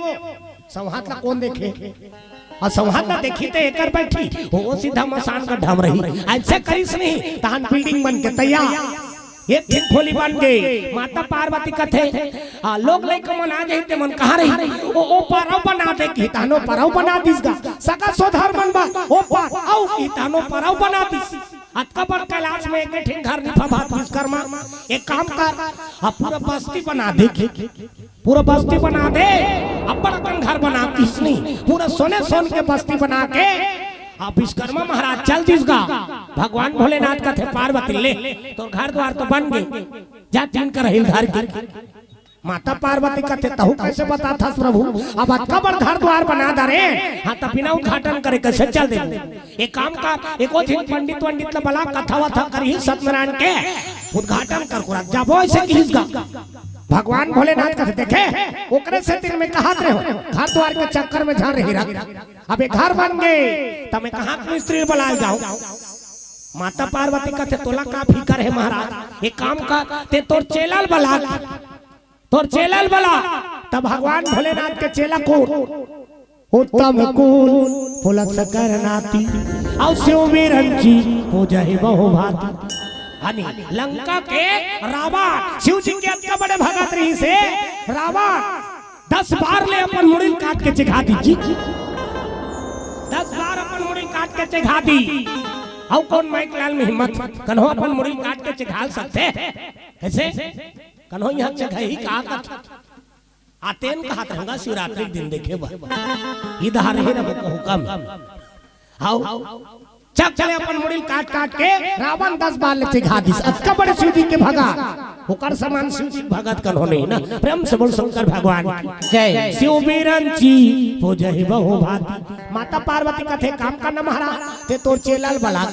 S3: संहात ला कौन देखे और संहात ला देखी तो एकर बैठी वो सीधा मसान का ढम रही ऐसे करीस नहीं तहन बिल्डिंग बन के तैयार एक दिन खोली बन गई माता पार्वती कथे लोग लइका मन आ जाते मन कहां रही ओ परव बना दे की तानो परव बना दिसगा सका सोधार बनबा ओ पर औ की तानो परव बना दिस अतका पर कैलाश में एक ठिन घर निफा भात विश्वकर्मा एक काम कर पूरा बस्ती बना दे पूरा बस्ती बना दे अपन घर बना किसनी पूरा सोने के बस्ती बना के विश्वकर्मा महाराज चल दिसगा भगवान भोलेनाथ का थे पार्वती ले तो घर द्वार तो बन गए जा तीन कर हिलधार की माता पार्वती का थे तहु कैसे बता था प्रभु अब अतका बड़ घर द्वार बना दे हाँ तो बिना उद्घाटन करे कैसे चल दे एक काम कर एको दिन पंडित वंडित ने बला कथा वथा करी सत्यनारायण के उद्घाटन कर कुरा जाबो ऐसे किसगा भगवान भोलेनाथ का देखे ओकरे से दिन में कहा रहे हो घर द्वार के चक्कर में झाड़ रही रख अब एक घर बन गए तब मैं कहा मिस्त्री बुलाए जाऊं माता पार्वती का तोला का फिकर है महाराज एक काम का ते तोर चेलाल बला, तोर चेलाल बला। तब भगवान भोलेनाथ के चेला को
S1: उत्तम कुल फुलक सकर नाती और शिव बिरंची हो जाए बहु भाती।
S3: हनी लंका के रावण शिव जी के अत्या बड़े भगत रही से रावण 10 बार ले अपन मुड़ी काट के चिखा दी जी, 10 बार अपन मुड़ी काट के चिखा दी। और कौन माइक लाल में हिम्मत कन्हो अपन मुड़ी काट के चिखाल सकते कैसे कन्हो यहाँ चिखा ही कहा कर आतेन कहा रहूंगा शिवरात्रि के दिन देखे बा इधर रहे ना हुक्म आओ चक चले अपन मुड़ी काट काट के
S1: रावण 10 बार ले चिखा दी। अत्का बड़े शिव जी के भगा
S3: होकर समान शिव जी भगत कन्हो नहीं ना प्रेम से बोल शंकर भगवान
S2: जय
S3: शिव बिरंची हो जाए बहु भाती। माता पार्वती कथे काम का न महारा ते तोर चेलाल बला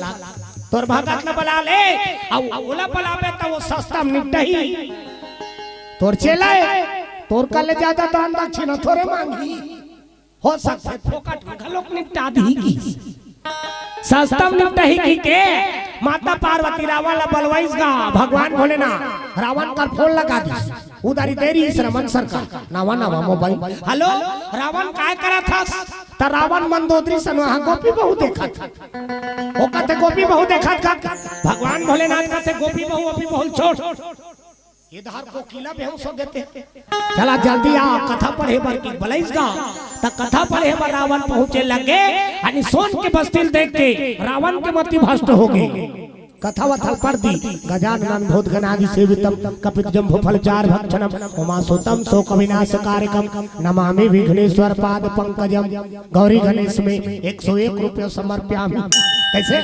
S3: तोर भगत न बला ले और ओला बलावे तो वो सस्ता निपटही
S1: तोर चेला तोर का ले ज्यादा दान दक्षिणा थोड़े मांगी
S3: हो सकता है फोकट में घलोक निपटा दी की सस्ता निपटही की के माता पार्वती रावण बलवाइस गा भगवान भोलेनाथ
S1: रावण का फोन लगा दी उधारी देरी श्रमण सरकार नवा नवा मोबाइल।
S3: हेलो रावण काय करा था
S1: त रावण मंदोदरी सन वहां गोपी बहु देखा था ओ कहते गोपी बहु देखा था
S3: भगवान भोलेनाथ कहते गोपी बहु अभी बहुत छोट
S1: इधर को किला बेहोश हो देते चला जल्दी आ कथा पढ़े बर की बलैस गा
S3: त कथा पढ़े बर रावण पहुंचे लगे अनि सोन के बस्तिल देख के रावण के मति भ्रष्ट हो गई।
S1: कथा वथल पढ़ दी गजानन भूत गणादि सेवितम कपित जम्भु फलचार भक्षणम उमासुतम शोक विनाश कारकम नमामि विघ्नेश्वर पाद पंकजम गौरी गणेश में 101 रुपये समर्प्यामि। कैसे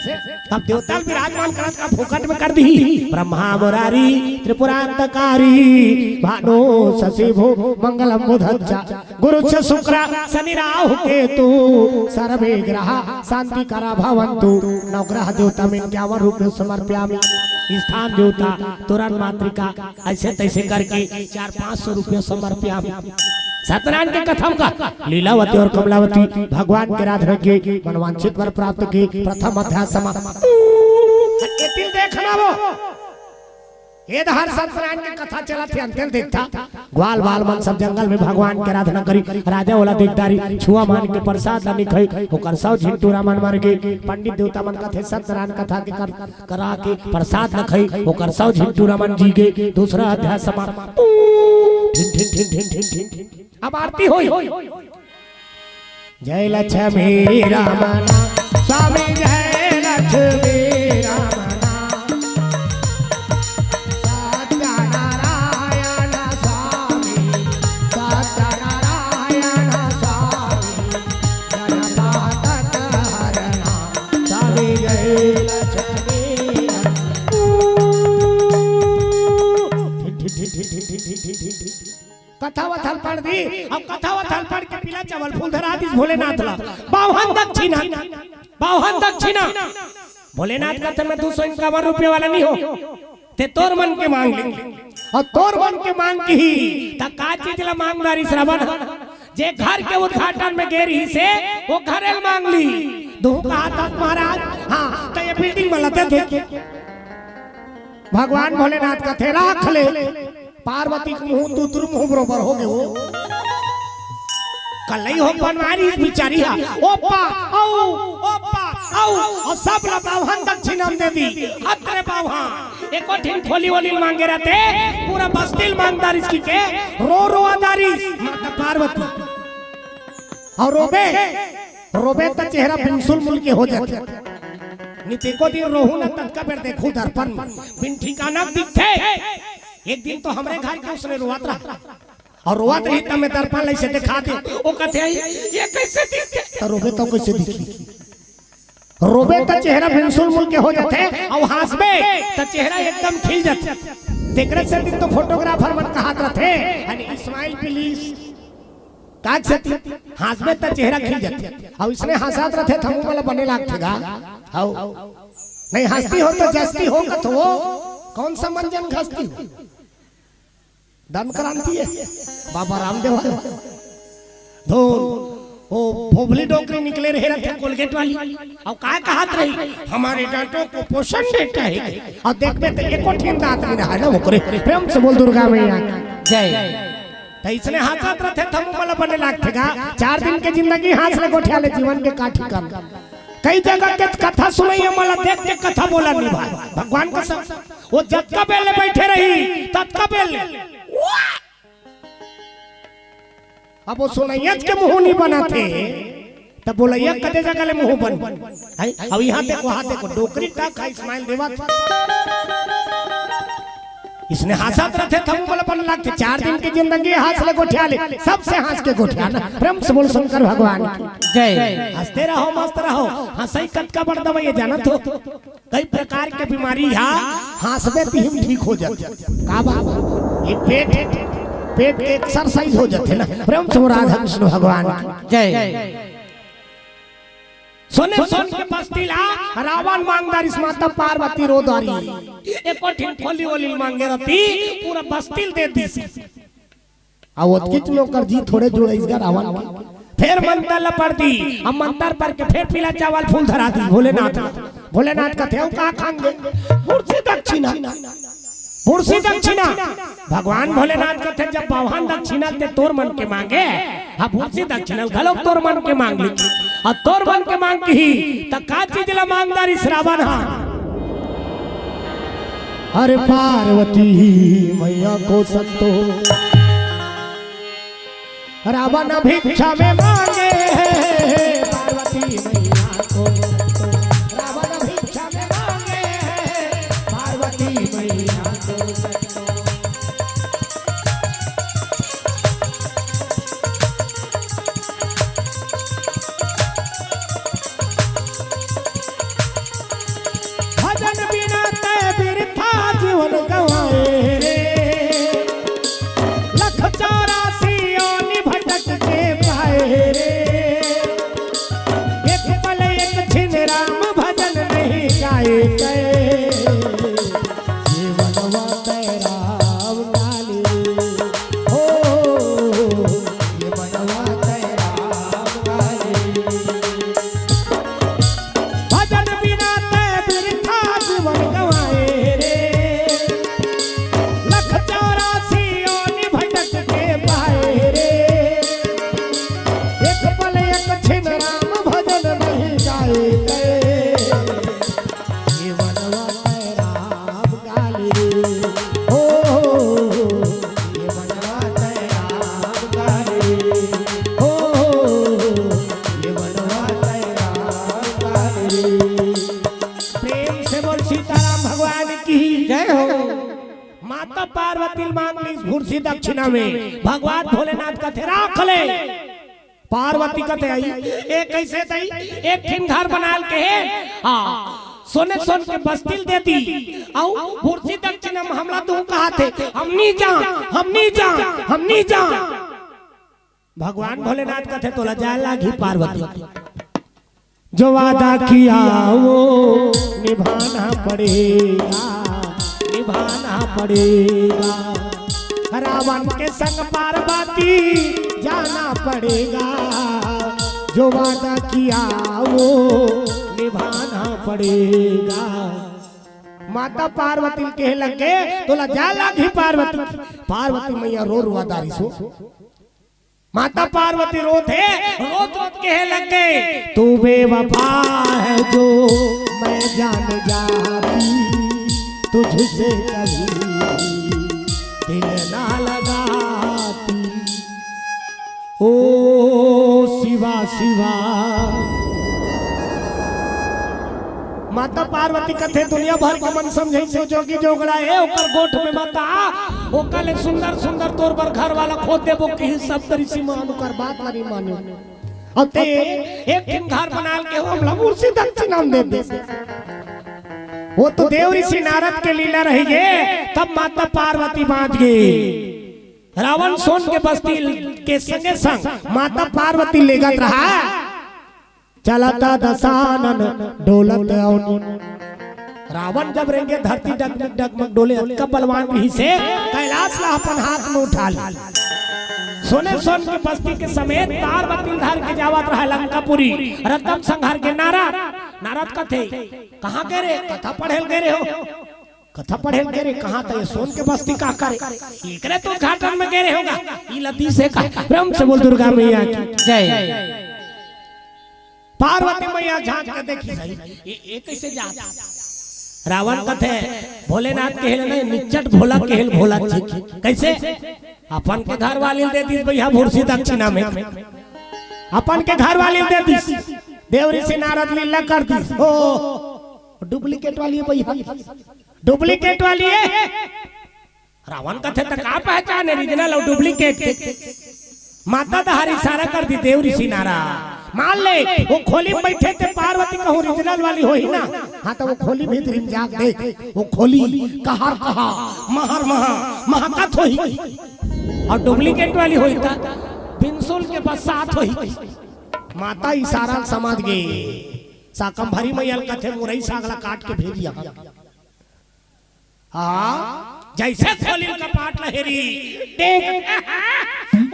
S1: अब देवता विराजमान करत का फुकट में कर दी ब्रह्मा मुरारी त्रिपुरांतकारी भानो शशि भो मंगलम बुधच्चा गुरुच्छ शुक्र शनि राहु केतु सर्वे ग्रह शांति करा भवन्तु नवग्रह देवता में 51 रुपये समर्प्यामि।
S3: स्थान देवता तुरंत मातृका ऐसे तैसे करके 400-500 रुपये समर्प्यामि। सत्यनारायण के कथम का लीलावती और कमलावती भगवान के आराधना के मनवांछित वर प्राप्त की प्रथम अध्याय समाप्त।
S1: देखना वो ये धार सत्यनारायण की कथा चला थी अंतिम देखता ग्वाल बाल मन सब जंगल में भगवान के आराधना करी राजा वाला देखदारी छुआ मान के प्रसाद लानी खाई होकर सब झिंटू रामन मर गए पंडित देवता मन कथे सत्यनारायण कथा के करा के प्रसाद न खाई होकर सब झिंटू रामन जी गए। दूसरा अध्याय समाप्त। अब आरती होई जय लक्ष्मी रामना स्वामी जय लक्ष्मी कथा वथल पढ़ दी। अब कथा वथल पढ़ के पीला चावल फूल धरा दी भोलेनाथ ला बावन दक्षिणा भोलेनाथ का तो मैं 251 रुपये वाला नहीं हो ते तोर मन के मांग लेंगे और तोर मन के मांग की ही ता का चीज ला मांगदारी श्रवण जे घर के उद्घाटन में गेरी से वो घरे मांग ली दो कहा था महाराज हां तो ये बिल्डिंग में लते देख भगवान भोलेनाथ का थे राख ले पार्वती के मुंह दूर मुंह बरोबर हो गए वो कल हो बनवारी बिचारी हा ओपा आओ और सब ला बावन दक्षिणा दे दी अतरे बावा एको ठिन खोली वाली मांगे रहते पूरा बस्तिल मांगदार इसकी के रो आदारी माता पार्वती और रोबे तो चेहरा बिनसुल मुल के हो जाते निते को दिन रोहू न तक का बेर देखो दर्पण बिन ठिकाना दिखे। एक दिन तो हमरे घर के उसने रोवात रहा और रोवात रही तब मैं दर्पण ले से दिखा दे ओ कहते ये कैसे दिखते तो रोबे तो कैसे दिखी रोबे तो चेहरा बिनसुल मुल के हो जाते और हंसबे तो चेहरा एकदम खिल जाते। देखरे से दिन तो फोटोग्राफर मन कहात रहते यानी स्माइल प्लीज काज से हंसबे तो चेहरा खिल जाते और इसने हंसात रहते थमू वाला बने लागतेगा हाउ नहीं हंसती हो तो जस्ती हो तो वो कौन सा मंजन घसती हो दम क्रांति है बाबा रामदेव धोन ओ भोबली डोकरी निकले रहे रहते कोलगेट वाली और काय कहत रही हमारे दांतों को पोषण देता है और देखबे तो एको ठीन दांत नहीं रहा ना ओकरे प्रेम से बोल दुर्गा मैया
S2: जय
S3: तो इसने हाथात रथे थम मला बने लागते का 4 दिन के जिंदगी हाथ ले गोठिया ले जीवन के काठी काम कई जगह के कथा सुनाई मला देख के कथा बोला नहीं भाई भगवान कसम वो जब का बेले बैठे रही तब का बेले अब वो सुनाइया के मुंह नहीं बनाते तब बोलैया कदे जगह ले मुंह बन अब यहाँ देखो हाथ देखो डोकरी तक है इस्माइल देवा इसने हाथ रखे थे मुंह बन लगते 4 दिन की जिंदगी हाथ ले गोठिया ले सबसे हंस के गोठिया ना प्रेम से बोल शंकर भगवान
S2: जय
S3: हंसते रहो मस्त रहो हंसई कद का बड़ दवा ये जाना तो कई प्रकार के बीमारी यहाँ हंसबे तो हम ठीक हो जाते का बाबा ये पेट के एक्सरसाइज हो जाते ना प्रेम से राधा कृष्ण भगवान
S2: जय
S3: सोने सोन के बस्तीला रावण मांगदार इस माता पार्वती रोदारी एक कठिन खोली ओली मांगे रहती पूरा बस्तील दे दी आ वो किच में कर जी थोड़े जुड़े इसका रावण फिर मंत्र लपड़ दी हम मंत्र पर के फिर पीला चावल फूल धरा दी भोलेनाथ का थे का खाएंगे पुरसी दक्षिणा भगवान भोलेनाथ का थे जब बावहान दक्षिणा ते तोर मन के मांगे हाँ पुरसी दक्षिणा घलो तोर मन के मांग ली और तोर मन के मांग की तो का चीज ला मांगदारी श्रावण हा
S1: अरे पार्वती मैया को संतो
S3: रावण भिक्षा में मांगे पार्वती मैया को रावण भिक्षा में मांगे पार्वती मैया माता पार्वती मांग ली भूर्सी दक्षिणा में भगवान भोलेनाथ का थे राख ले पार्वती का थे आई एक कैसे थी एक ठिन घर बना के सोने सोन के बस्तिल दे दी आओ भूर्सी दक्षिणा में हमला तू कहा थे हम नहीं जा भगवान भोलेनाथ का थे तो लजा लागी पार्वती जो वादा किया वो निभाना पड़ेगा रावण के संग पार्वती जाना पड़ेगा जो वादा किया वो निभाना पड़ेगा माता पार्वती कहे लगे तो लजा लागी पार्वती मैया रो रुआदारी सो माता पार्वती रोत कहे लगे तू बेवफा है जो मैं जान जाती तुझसे कभी दिल ना लगाती ओ शिवा माता पार्वती कथे दुनिया भर को मन समझे सोचो कि जोगड़ा है ओकर गोठ में माता ओकले सुंदर सुंदर तोर पर घर वाला खोद देबो कि सब तरी सी मानो कर बात नहीं मानो अते एक दिन घर बना के हम लबुर से दक्षिणा दे दे वो तो देव ऋषि नारद के लीला रही है तब माता पार्वती बांध गई रावण सोन के बस्ती के संगे संग माता पार्वती लेगत रहा चलता दशानन डोलत रावण जब रेंगे धरती डगमग डगमग डोले का बलवान रही से कैलाश ला अपन हाथ में उठा ली सोने सोन की बस्ती के समेत पार्वती धार के जावत रहा लंकापुरी रत्तम संहार के नारद कथे कहाँ गए रे कथा पढ़ेल गए हो कथा पढ़ेल गए रे कहाँ था ये सोन के बस्ती का करे एकरे तो घाटन में गए होगा ई लती से का प्रेम से बोल दुर्गा मैया की
S2: जय
S3: पार्वती मैया झांक के देखी सही ये कैसे जाता रावण कथे भोलेनाथ के हेल नहीं निचट भोला के हेल भोला ठीक कैसे अपन के घर वाली दे दी भैया भूरसी दक्षिणा में अपन के घर वाली दे दी देव ऋषि नारद लीला कर दी ओ डुप्लीकेट वाली है भैया डुप्लीकेट वाली है रावण कथे तक का पहचाने ओरिजिनल और डुप्लीकेट माता दहारी सारा कर दी देव ऋषि नारद मान ले वो खोली में बैठे थे पार्वती कहूँ ओरिजिनल वाली हो ही ना हाँ तो वो खोली भीतर जाग देख वो खोली कहर कहा महर महा महकत होई और डुप्लीकेट वाली होई था बिनसुल के बस साथ होई माता इशारा समझ गई साकम भरी मैया कथे मुरई सागला काट के भेजिया हाँ जैसे खोली का पाट लहेरी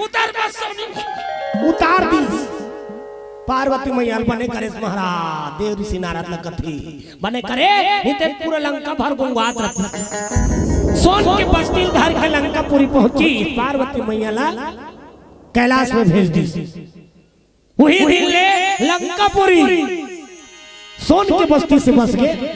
S3: उतार बस उतार दी पार्वती मैया बने करे महाराज देव ऋषि नारद कथी बने करे इते पूरा लंका भर गुंगात रखी सोन के बस्ती घर के लंका पूरी पहुंची पार्वती मैया ला कैलाश में भेज दी वही दिन ले लंका पूरी सोन के बस्ती से बस गए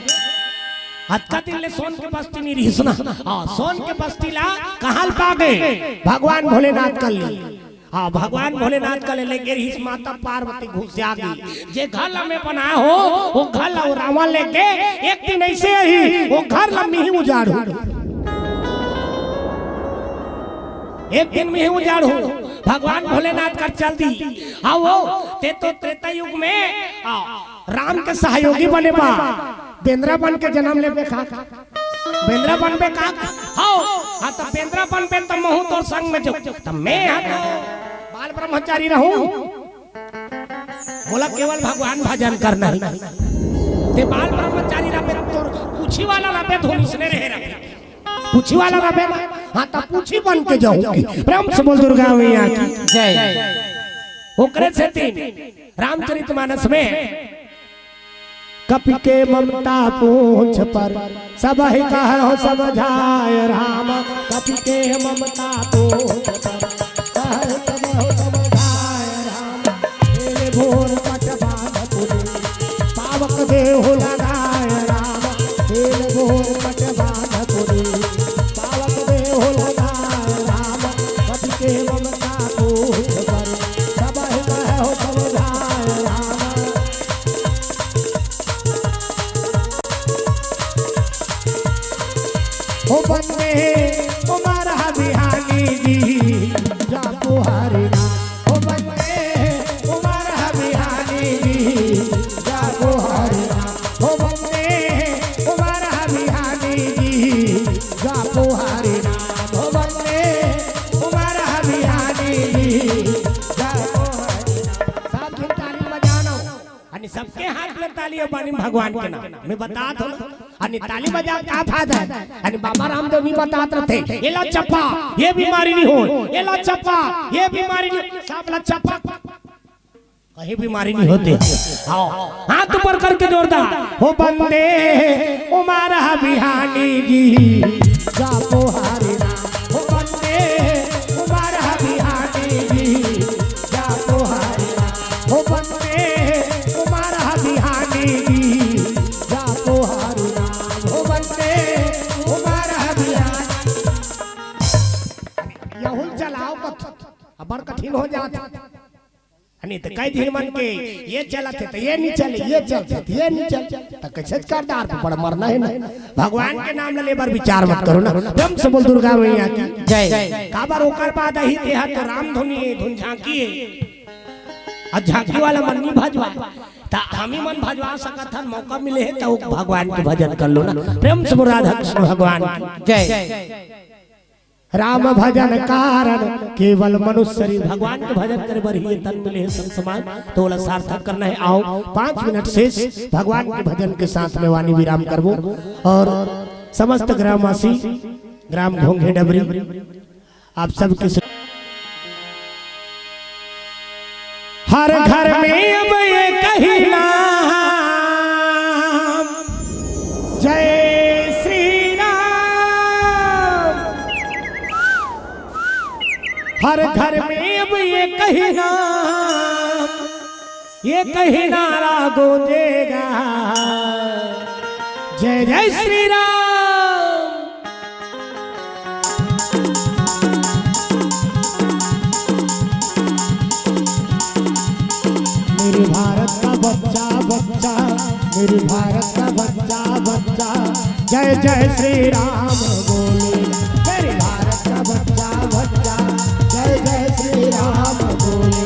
S3: हत्का दिन ले सोन के बस्ती नहीं रिसना हां सोन के बस्ती ला कहां पा गए भगवान भोलेनाथ कर ली हाँ भगवान भोलेनाथ का ले लेके इस माता पार्वती घुस जागी जे घर में बना हो वो घर वो रावण लेके एक दिन ऐसे ही वो घर लम्बी ही उजाड़ हो एक दिन में ही उजाड़ हो भगवान भोलेनाथ का चल दी हाँ वो ते तो त्रेता युग में राम के सहयोगी बने बा बेंद्रा बन के जन्म ले बेखा बेंद्रा बन बे का हाँ तो बेंद्रा बन बे तो महू तो संग में जो तो मैं हाँ बाल ब्रह्मचारी रहूं बोला केवल भगवान भजन करना ही ते बाल ब्रह्मचारी रहे तो पूछी वाला रहे धोनी से रहे रहे पूछी वाला रहे ना हाँ तो पूछी बन के जाऊंगी प्रेम से बोल दुर्गा मैया की
S2: जय
S3: ओकरे से तीन रामचरितमानस में कपि के ममता पूंछ पर सब ही कहो समझाय राम कपि के ममता पूंछ पर सब हो समझाय राम तेरे भोर पट बांध पावक देह लगाय राम तेरे भोर पट बांध पावक देह लगाय राम कपि के ममता पूंछ पर सब ही कहो समझाय राम ओ बंदे तुम्हारा बिहानी जी जाको हरि नाम ओ बंदे तुम्हारा बिहानी जी जाको हरि नाम ओ बंदे तुम्हारा बिहानी जी जाको हरि नाम ओ बंदे तुम्हारा बिहानी जी जाको हरि नाम सब दिन ताली बजाना अनि सबके हाथ में ताली और बानी भगवान के नाम मैं बता दो अनि ताली बजा का फायदा है अनि बाबा रामदेव नहीं बताते रहते ये ला चप्पा ये बीमारी नहीं हो ये ला चप्पा ये बीमारी नहीं सब ला चप्पा कहीं बीमारी नहीं होती आओ हाथ ऊपर करके जोरदार हो बंदे उमारा बिहानी जी जाको हरि नाम हो बंदे उमारा बिहानी जी जाको हरि नाम हो बंदे उमारा बिहानी जी जाको हरि नाम हो बंदे उमारा बिहानी यहुल चलाओ बड़ कठिन हो जाता नहीं तो कई दिन मन के ये चलते तो ये नहीं चले ये चलते तो ये नहीं चलते तो कैसे करदार पे पड़ मरना है ना भगवान के नाम ले बार विचार मत करो ना प्रेम से बोल दुर्गा मैया की
S2: जय
S3: का बार ओकर बाद ही देहा तो राम धुनी धुन झांकी और झांकी वाला मन नहीं भजवा ता हम ही मन भजवा सकत हन मौका मिले है तो भगवान के भजन कर लो ना प्रेम से राधा कृष्ण भगवान
S2: जय
S3: राम भजन कारण केवल मनुष्य भगवान के भजन करे बर ही तन मिले संत समाज तो बोला सार्थक करना है आओ 5 मिनट शेष भगवान के भजन के साथ में वाणी विराम करबो और समस्त ग्रामवासी ग्राम घोंघे डबरी आप सबके हर घर में अब ये कही नाम जय हर घर में अब ये कही नाम, ये कही नारा गूंजेगा, जय जय श्री राम।
S1: मेरे भारत का बच्चा बच्चा, मेरे भारत का बच्चा बच्चा, जय जय श्री राम बोले। मेरे भारत का बच्चा बच्चा, जय जय श्री राम बोले।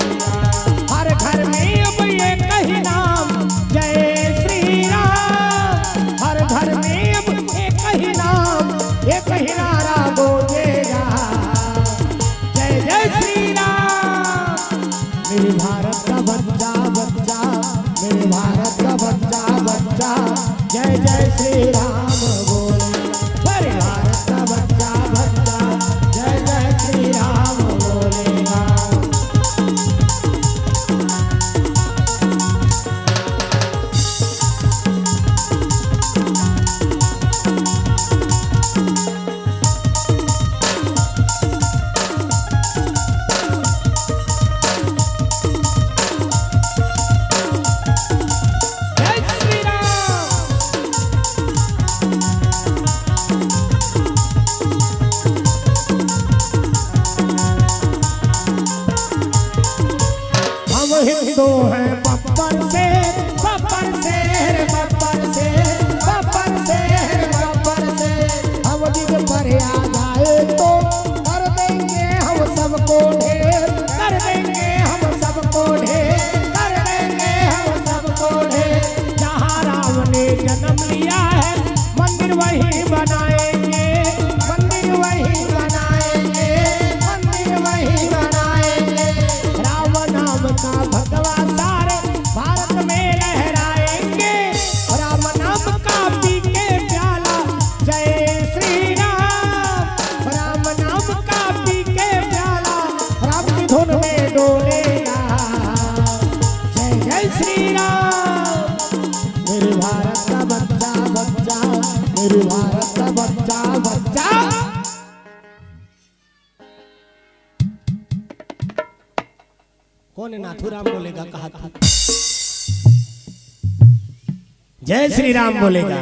S3: हर घर में अब ये कही नाम, जय श्री राम। हर घर में अब ये कही नाम, ये कही नारा गूंजेगा, जय जय श्री राम।
S1: मेरे भारत का बच्चा बच्चा, मेरे भारत का बच्चा बच्चा, जय जय श्री राम बोले। मेरे भारत का बच्चा बच्चा, जय जय श्री राम बोलेगा।
S3: जय श्री राम।
S1: हम हिंदू हैं बब्बर से, बब्बर से, बब्बर से, बब्बर से, बब्बर से। हम जिद पर आ जाए तो कर देंगे हम सबको ढेर, कर देंगे हम सबको ढेर, कर देंगे हम सबको ढेर।
S3: जहाँ राम ने जन्म लिया है, मंदिर वहीं बनाएंगे,
S1: मंदिर वही बनाएंगे, मंदिर वही बनाएंगे।
S3: राम नाम का भगवा सारे भारत में लहराएंगे। राम नाम का पी के प्याला, जय श्री राम। राम नाम का पी के प्याला, राम की धुन में डोलेगा, जय जय श्री राम।
S1: मेरे भारत का बच्चा बच्चा, मेरे भारत का बच्चा बच्चा।
S3: कौन है नाथुराम बोलेगा, कहा था जय श्री राम बोलेगा।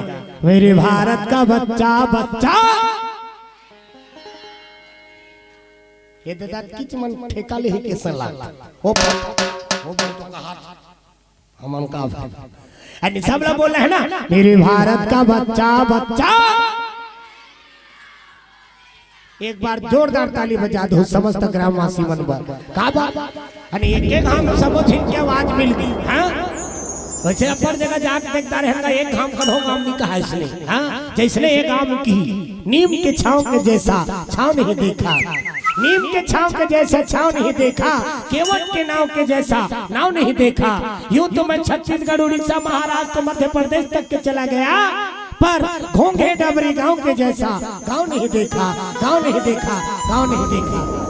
S1: मेरे भारत का बच्चा बच्चा।
S3: ये दादा किच मन ठेका ले के सला हो तो कहा हमन का भाई सब लोग बोल रहे हैं ना,
S1: मेरे भारत का बच्चा बच्चा।
S3: एक बार जोरदार ताली बजा दो समस्त ग्रामवासी मन पर। का बात अने एक एक हम सब छिन के आवाज मिल गई। हां वैसे अपर जगह जाके देखता रहेगा, एक घाम का हो गांव नहीं कहा इसने। हां जैसने एक आम की नीम के छांव के जैसा छांव नहीं देखा, नीम के छांव के जैसा छांव नहीं देखा, केवट के नाव के जैसा नाव नहीं देखा। यूं तो मैं छत्तीसगढ़, उड़ीसा, महाराष्ट्र, मध्य प्रदेश तक के चला गया, पर घोंघे डबरी गांव के जैसा गांव नहीं देखा, गांव नहीं देखा, गांव नहीं देखा।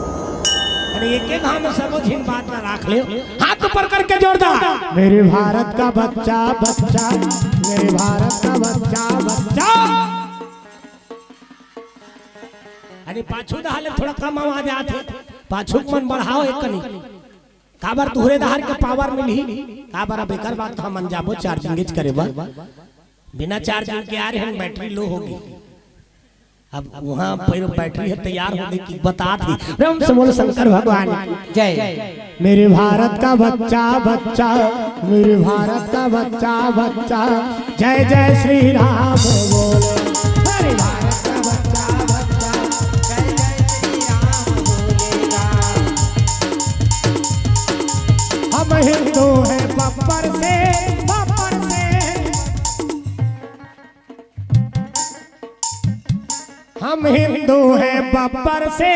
S3: अरे एक एक हम सब झिन बात में राख ले, हाथ ऊपर करके जोरदार।
S1: मेरे भारत का बच्चा बच्चा, मेरे भारत का बच्चा बच्चा।
S3: अरे पाछू दहाले थोड़ा कम आवाज आथे, पाछू मन बढ़ाओ एक कनी। काबर तुहरे दहार के पावर मिली, काबर बेकार बात हम मन जाबो चार्जिंग करे बा। बिना चार्जिंग के आ रहे हैं, बैटरी लो होगी। अब वहाँ पर बैटरी है तैयार होने की बता थी। राम से बोलो शंकर भगवान
S2: जय।
S1: मेरे भारत का बच्चा बच्चा, मेरे भारत का बच्चा बच्चा, जय जय श्री राम बोले। मेरे भारत का बच्चा बच्चा, जय जय श्री राम बोलेगा।
S3: हम हिंदू हैं बब्बर से, बब्बर से। हम हिंदू हैं बब्बर से,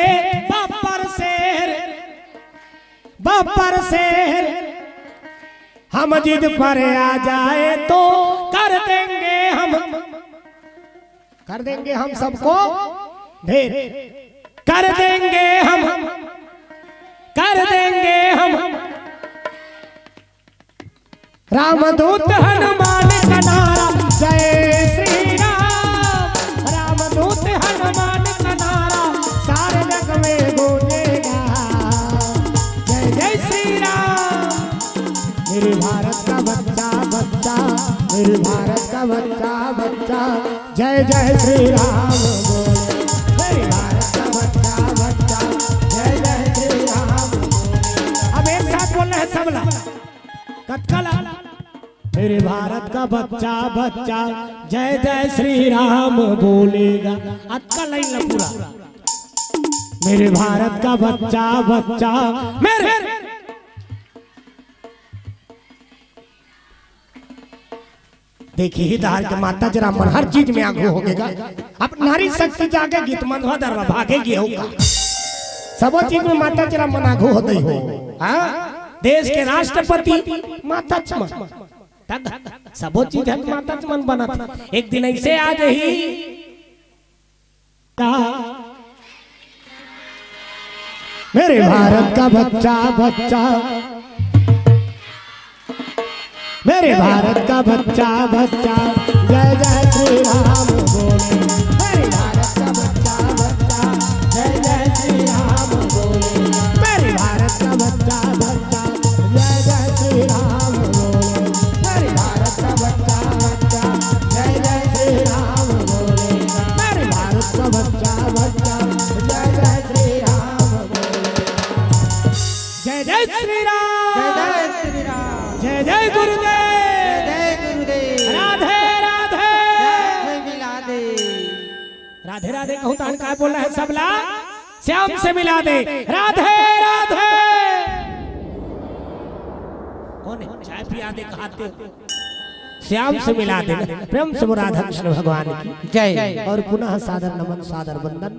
S3: बब्बर से, बब्बर से। हम जिद पर आ जाए तो कर देंगे हम, कर देंगे हम सबको ढेर, कर देंगे हम, कर देंगे हम। रामदूत हनुमान का नारा, जय श्री राम। रामदूत हनुमान का नारा सारे जग में गूंजेगा,
S1: जय जय श्री राम बोले। मेरे भारत का बच्चा बच्चा जय जय श्री राम बोले।
S3: अब एक साथ बोल रहे हैं सब ला कत्कला।
S1: मेरे भारत का बच्चा बच्चा जय जय श्री राम बोलेगा।
S3: अक्का लाइन ला पूरा।
S1: मेरे भारत का बच्चा बच्चा
S3: मेरे देखिए धार के माता जरा मन हर चीज में आगू हो गएगा। अब नारी शक्ति जागे गीत मन हो दरवा भागेगी होगा। सबो चीज में माता जरा मन आगू हो गई हो। हाँ देश के राष्ट्रपति माता चमन सबो चीज है माता चमन बना था। एक दिन ऐसे आ ही
S1: मेरे भारत का बच्चा बच्चा मेरे भारत का बच्चा बच्चा जय जय श्री राम बोले। मेरे भारत का बच्चा बच्चा जय जय श्री राम बोले। मेरे भारत का बच्चा बच्चा जय जय श्री राम बोले। मेरे भारत का बच्चा बच्चा जय जय श्री राम बोले। मेरे भारत का बच्चा बच्चा जय जय श्री राम बोले।
S3: जय जय श्री राम
S2: जय जय श्री राम
S3: जय जय गुरुदेव
S2: जय गुरुदेव
S3: राधे राधे
S2: जय मिला दे
S3: राधे राधे कहूँ तो क्या बोल रहा है सबला श्याम से मिला दे राधे राधे। कौन है चाय पिया दे खाते हो श्याम से मिला दे प्रेम से राधा कृष्ण भगवान की
S2: जय
S1: और पुनः सादर नमन सादर वंदन।